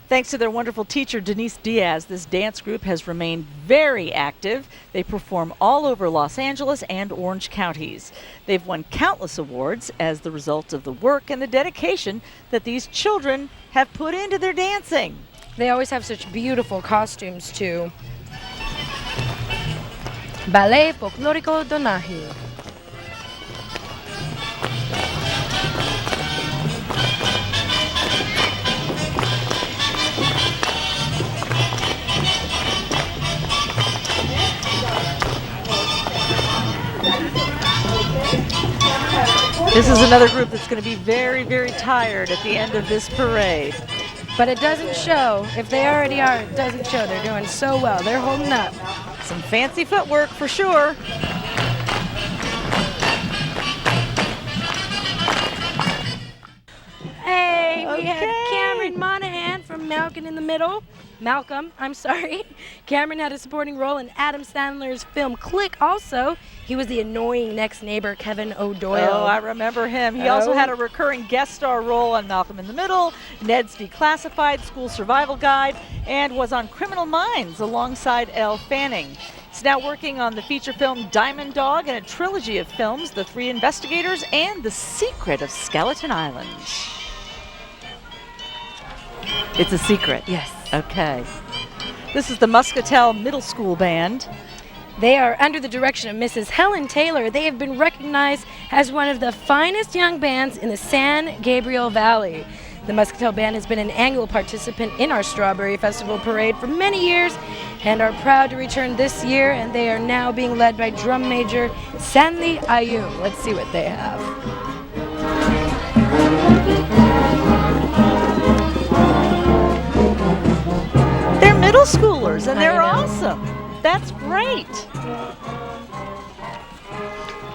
[SPEAKER 2] Thanks to their wonderful teacher, Denise Diaz, this dance group has remained very active. They perform all over Los Angeles and Orange counties. They've won countless awards as the result of the work and the dedication that these children have put into their dancing.
[SPEAKER 1] They always have such beautiful costumes, too. Ballet Folklorico Donahi.
[SPEAKER 2] This is another group that's going to be very, very tired at the end of this parade.
[SPEAKER 1] But it doesn't show. If they already are, it doesn't show. They're doing so well. They're holding up.
[SPEAKER 2] Some fancy footwork for sure.
[SPEAKER 1] Hey, we have Cameron Monaghan from Malcolm in the Middle. I'm sorry. Cameron had a supporting role in Adam Sandler's film Click also. He was the annoying next neighbor, Kevin O'Doyle.
[SPEAKER 2] Oh, I remember him. He also had a recurring guest star role on Malcolm in the Middle, Ned's Declassified, School Survival Guide, and was on Criminal Minds alongside Elle Fanning. He's now working on the feature film Diamond Dog and a trilogy of films, The Three Investigators and The Secret of Skeleton Island. It's a secret.
[SPEAKER 1] Yes.
[SPEAKER 2] Okay. This is the Muscatel Middle School Band.
[SPEAKER 1] They are under the direction of Mrs. Helen Taylor. They have been recognized as one of the finest young bands in the San Gabriel Valley. The Muscatel Band has been an annual participant in our Strawberry Festival Parade for many years and are proud to return this year, and they are now being led by drum major Stanley Ayum. Let's see what they have.
[SPEAKER 2] They're middle schoolers, and they're awesome. That's great.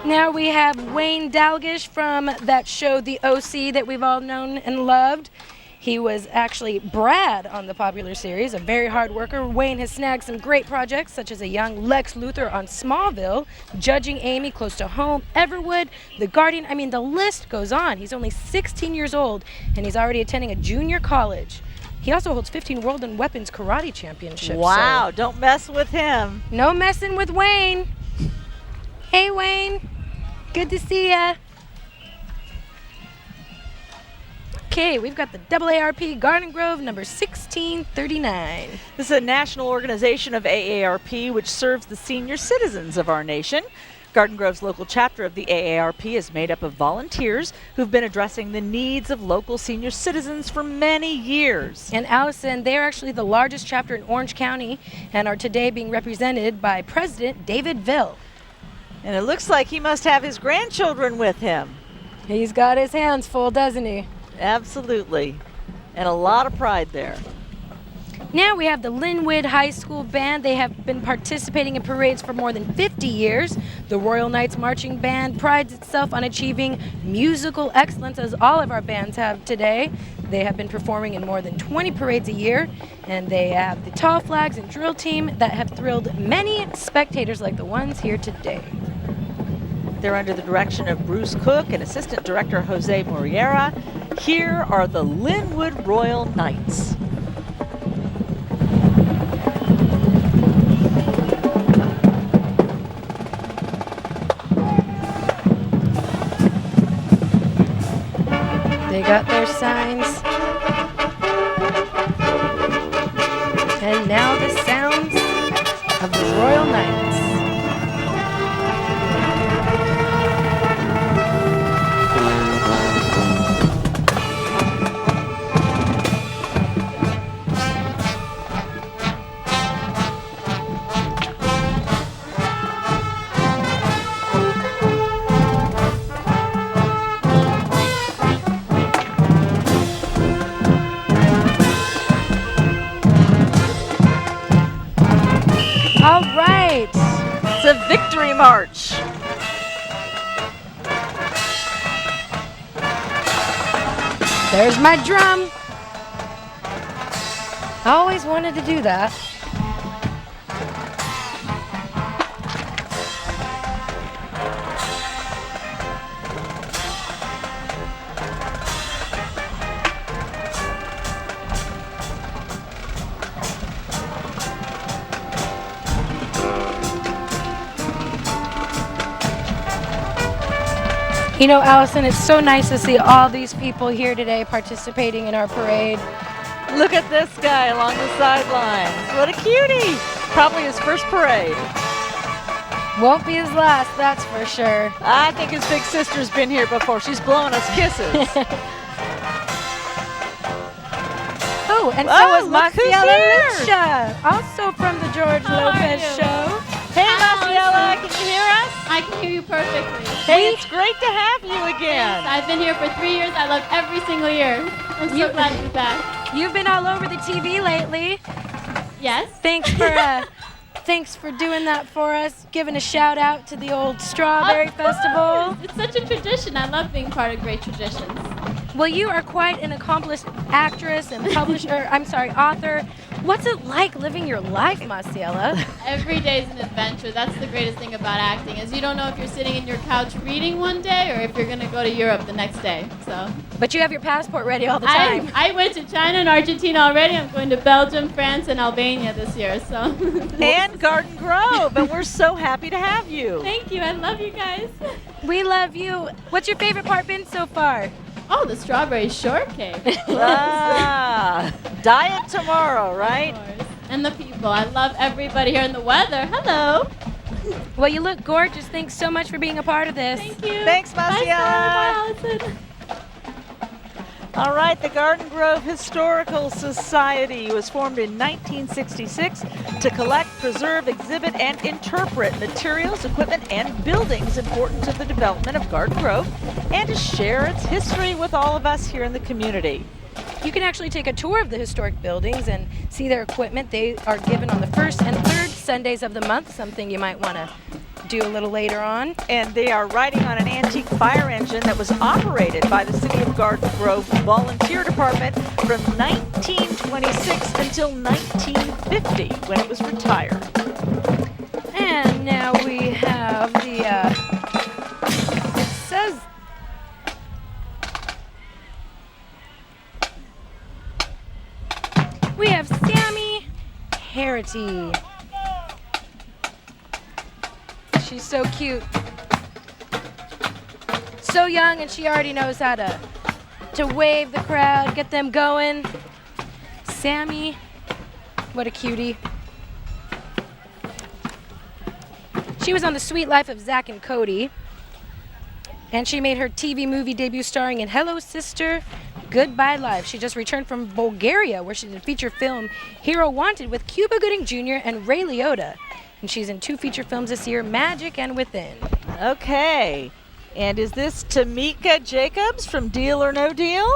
[SPEAKER 1] Now we have Wayne Dalgish from that show, The OC, that we've all known and loved. He was actually Brad on the popular series, a very hard worker. Wayne has snagged some great projects, such as a young Lex Luthor on Smallville, Judging Amy, Close to Home, Everwood, The Guardian. I mean, the list goes on. He's only 16 years old, and he's already attending a junior college. He also holds 15 World and Weapons Karate Championships.
[SPEAKER 2] Wow, don't mess with him.
[SPEAKER 1] No messing with Wayne. Hey, Wayne. Good to see ya. Okay, we've got the AARP Garden Grove number 1639.
[SPEAKER 2] This is a national organization of AARP which serves the senior citizens of our nation. Garden Grove's local chapter of the AARP is made up of volunteers who've been addressing the needs of local senior citizens for many years.
[SPEAKER 1] And Allison, they're actually the largest chapter in Orange County and are today being represented by President David Ville.
[SPEAKER 2] And it looks like he must have his grandchildren with him.
[SPEAKER 1] He's got his hands full, doesn't he?
[SPEAKER 2] Absolutely. And a lot of pride there.
[SPEAKER 1] Now we have the Linwood High School Band. They have been participating in parades for more than 50 years. The Royal Knights Marching Band prides itself on achieving musical excellence, as all of our bands have today. They have been performing in more than 20 parades a year, and they have the Tall Flags and Drill Team that have thrilled many spectators like the ones here today.
[SPEAKER 2] They're under the direction of Bruce Cook and Assistant Director Jose Moriera. Here are the Linwood Royal Knights.
[SPEAKER 1] They got their signs. And now the sounds of the Royal Knights. All right.
[SPEAKER 2] It's a victory march.
[SPEAKER 1] There's my drum. I always wanted to do that. You know, Allison, it's so nice to see all these people here today participating in our parade.
[SPEAKER 2] Look at this guy along the sidelines. What a cutie. Probably his first parade.
[SPEAKER 1] Won't be his last, that's for sure.
[SPEAKER 2] I think his big sister's been here before. She's blowing us kisses.
[SPEAKER 1] Oh, and so was Marisela Lusha, also from the George Lopez show.
[SPEAKER 2] Hey, Marisela, can you hear us?
[SPEAKER 17] I can hear you perfectly.
[SPEAKER 2] Hey, it's great to have you again.
[SPEAKER 17] Thanks. I've been here for 3 years. I love every single year. I'm so glad to be back.
[SPEAKER 1] You've been all over the TV lately.
[SPEAKER 17] Yes.
[SPEAKER 1] Thanks for doing that for us, giving a shout out to the old Strawberry Festival.
[SPEAKER 17] It's such a tradition. I love being part of great traditions.
[SPEAKER 1] Well, you are quite an accomplished actress and author. What's it like living your life, Marisela?
[SPEAKER 17] Every day is an adventure. That's the greatest thing about acting, is you don't know if you're sitting in your couch reading one day or if you're going to go to Europe the next day. So.
[SPEAKER 1] But you have your passport ready all the time.
[SPEAKER 17] I went to China and Argentina already. I'm going to Belgium, France, and Albania this year. So.
[SPEAKER 2] And Garden Grove, and we're so happy to have you.
[SPEAKER 17] Thank you. I love you guys.
[SPEAKER 1] We love you. What's your favorite part been so far?
[SPEAKER 17] Oh, the strawberry shortcake.
[SPEAKER 2] Diet tomorrow, right?
[SPEAKER 17] And the people. I love everybody here, and the weather. Hello.
[SPEAKER 1] Well, you look gorgeous. Thanks so much for being a part of this.
[SPEAKER 17] Thank you.
[SPEAKER 2] Thanks, Marisela.
[SPEAKER 17] Bye, Allison.
[SPEAKER 2] All right, the Garden Grove Historical Society was formed in 1966 to collect, preserve, exhibit, and interpret materials, equipment, and buildings important to the development of Garden Grove, and to share its history with all of us here in the community.
[SPEAKER 1] You can actually take a tour of the historic buildings and see their equipment. They are given on the first and third Sundays of the month, something you might want to due a little later on.
[SPEAKER 2] And they are riding on an antique fire engine that was operated by the City of Garden Grove Volunteer Department from 1926 until 1950 when it was retired.
[SPEAKER 1] And now we have the, it says, we have Sammi Hanratty. She's so cute. So young, and she already knows how to wave the crowd, get them going. Sammi, what a cutie. She was on The Sweet Life of Zack and Cody, and she made her TV movie debut starring in Hello Sister, Goodbye Life. She just returned from Bulgaria, where she did feature film Hero Wanted with Cuba Gooding Jr. and Ray Liotta. And she's in 2 feature films this year, Magic and Within.
[SPEAKER 2] Okay. And is this Tameka Jacobs from Deal or No Deal?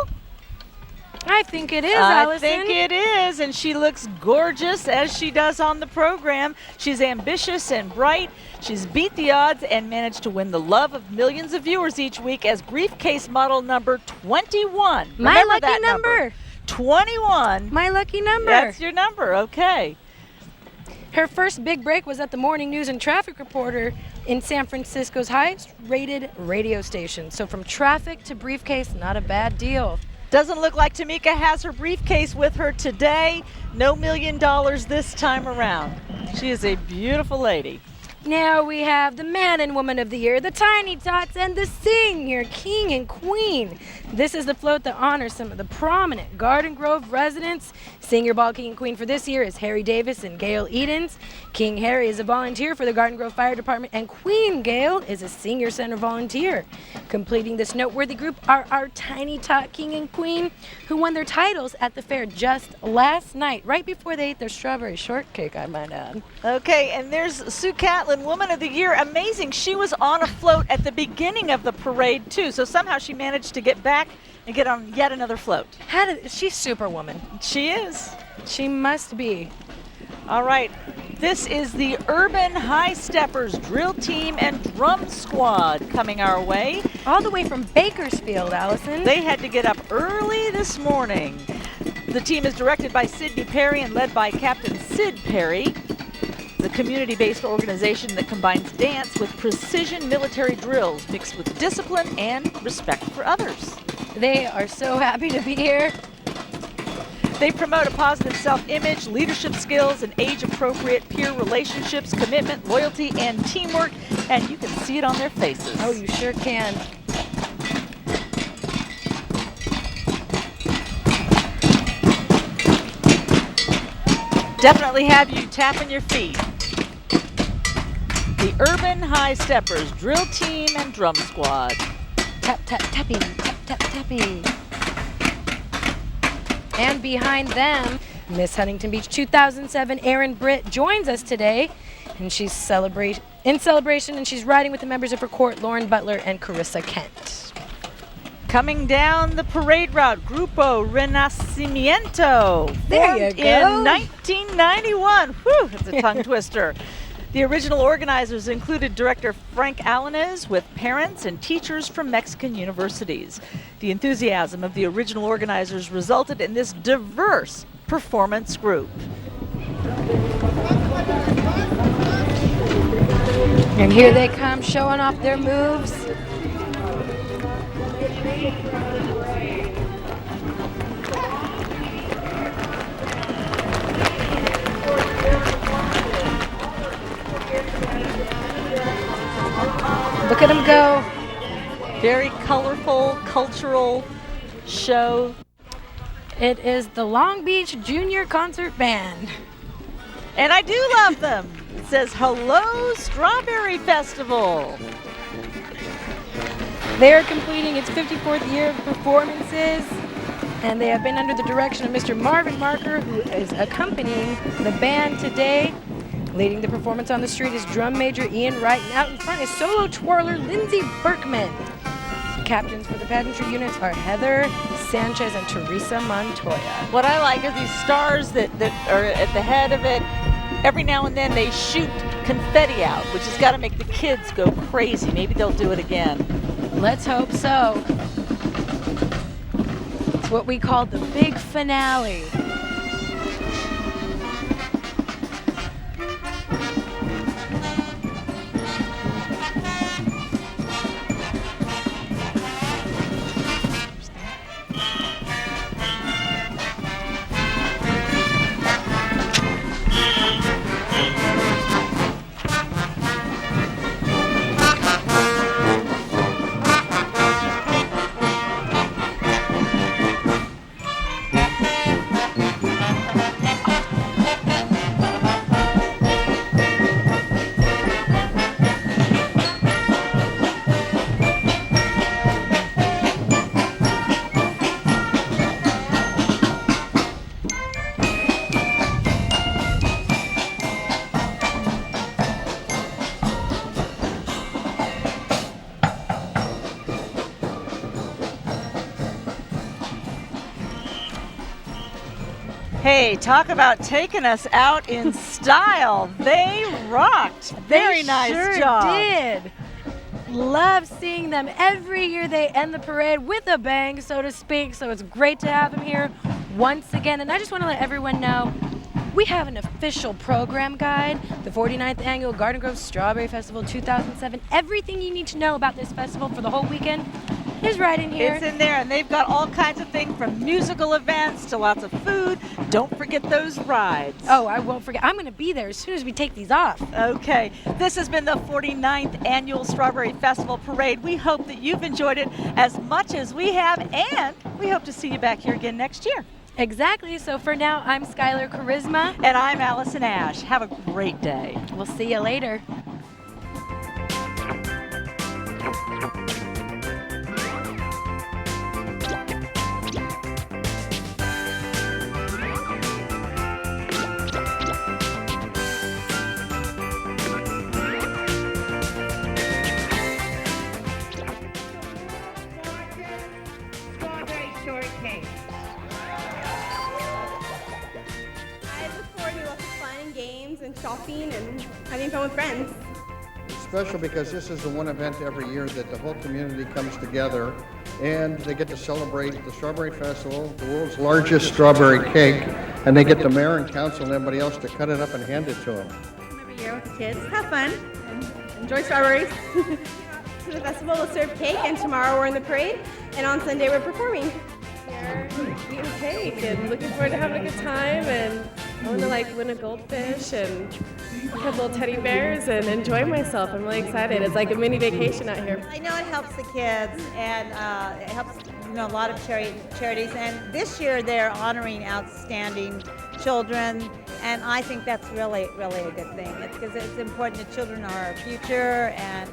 [SPEAKER 1] I think it is, Allison.
[SPEAKER 2] I think it is, and she looks gorgeous as she does on the program. She's ambitious and bright. She's beat the odds and managed to win the love of millions of viewers each week as briefcase model number 21.
[SPEAKER 1] My
[SPEAKER 2] Remember
[SPEAKER 1] lucky
[SPEAKER 2] that
[SPEAKER 1] number.
[SPEAKER 2] 21.
[SPEAKER 1] My lucky number.
[SPEAKER 2] That's your number, okay.
[SPEAKER 1] Her first big break was at the morning news and traffic reporter in San Francisco's highest rated radio station. So from traffic to briefcase, not a bad deal.
[SPEAKER 2] Doesn't look like Tameka has her briefcase with her today. No $1 million this time around. She is a beautiful lady.
[SPEAKER 1] Now we have the man and woman of the year, the Tiny Tots, and the senior king and queen. This is the float that honors some of the prominent Garden Grove residents. Senior ball king and queen for this year is Harry Davis and Gail Edens. King Harry is a volunteer for the Garden Grove Fire Department, and Queen Gail is a senior center volunteer. Completing this noteworthy group are our Tiny Tot king and queen, who won their titles at the fair just last night, right before they ate their strawberry shortcake, I might add.
[SPEAKER 2] Okay, and there's Sue Catlin, Woman of the Year. Amazing. She was on a float at the beginning of the parade, too, so somehow she managed to get back and get on yet another float.
[SPEAKER 1] She's Superwoman.
[SPEAKER 2] She is.
[SPEAKER 1] She must be.
[SPEAKER 2] All right. This is the Urban High Steppers Drill Team and Drum Squad coming our way.
[SPEAKER 1] All the way from Bakersfield, Allison.
[SPEAKER 2] They had to get up early this morning. The team is directed by Sidney Perry and led by Captain Sid Perry. The community-based organization that combines dance with precision military drills mixed with discipline and respect for others.
[SPEAKER 1] They are so happy to be here.
[SPEAKER 2] They promote a positive self-image, leadership skills, and age-appropriate peer relationships, commitment, loyalty, and teamwork, and you can see it on their faces.
[SPEAKER 1] Oh, you sure can.
[SPEAKER 2] Definitely have you tapping your feet. The Urban High Steppers Drill Team and Drum Squad.
[SPEAKER 1] Tap, tap, tapping, tap, tap, tapping. And behind them, Miss Huntington Beach 2007, Erin Britt, joins us today. And she's in celebration, and she's riding with the members of her court, Lauren Butler and Carissa Kent.
[SPEAKER 2] Coming down the parade route, Grupo Renacimiento.
[SPEAKER 1] There you
[SPEAKER 2] formed
[SPEAKER 1] go.
[SPEAKER 2] In 1991. Whew, that's a tongue twister. The original organizers included director Frank Alanes with parents and teachers from Mexican universities. The enthusiasm of the original organizers resulted in this diverse performance group.
[SPEAKER 1] And here they come, showing off their moves. Look at them go.
[SPEAKER 2] Very colorful, cultural show.
[SPEAKER 1] It is the Long Beach Junior Concert Band.
[SPEAKER 2] And I do love them. It says, "Hello, Strawberry Festival."
[SPEAKER 1] They are completing its 54th year of performances, and they have been under the direction of Mr. Marvin Marker, who is accompanying the band today. Leading the performance on the street is drum major Ian Wright, and out in front is solo twirler Lindsey Berkman. Captains for the pageantry units are Heather Sanchez and Teresa Montoya.
[SPEAKER 2] What I like is these stars that are at the head of it. Every now and then they shoot confetti out, which has got to make the kids go crazy. Maybe they'll do it again.
[SPEAKER 1] Let's hope so. It's what we call the big finale.
[SPEAKER 2] Hey, talk about taking us out in style. They rocked. Very nice
[SPEAKER 1] sure
[SPEAKER 2] job.
[SPEAKER 1] Did. Love seeing them. Every year they end the parade with a bang, so to speak. So it's great to have them here once again. And I just want to let everyone know we have an official program guide, the 49th Annual Garden Grove Strawberry Festival 2007. Everything you need to know about this festival for the whole weekend is right in here.
[SPEAKER 2] It's in there, and they've got all kinds of things from musical events to lots of food. Don't forget those rides.
[SPEAKER 1] Oh, I won't forget. I'm going to be there as soon as we take these off.
[SPEAKER 2] Okay, this has been the 49th Annual Strawberry Festival Parade. We hope that you've enjoyed it as much as we have, and we hope to see you back here again next year.
[SPEAKER 1] Exactly. So for now, I'm Skylar Cuarisma.
[SPEAKER 2] And I'm Allison Ash. Have a great day.
[SPEAKER 1] We'll see you later.
[SPEAKER 18] Shortcake. I look forward to lots of fun and games and shopping and having fun with friends.
[SPEAKER 9] It's special because this is the one event every year that the whole community comes together and they get to celebrate the Strawberry Festival, the world's largest strawberry cake, and they get the mayor and council and everybody else to cut it up and hand it to them.
[SPEAKER 18] Come every year with the kids, have fun, and enjoy strawberries. To the festival, we'll serve cake, and tomorrow we're in the parade, and on Sunday we're performing.
[SPEAKER 19] Here, eating cake and looking forward to having a good time, and I want to win a goldfish and have little teddy bears and enjoy myself. I'm really excited. It's like a mini vacation out here.
[SPEAKER 10] I know it helps the kids, and it helps a lot of charities. And this year they're honoring outstanding children, and I think that's really, really a good thing. It's because it's important that children are our future, and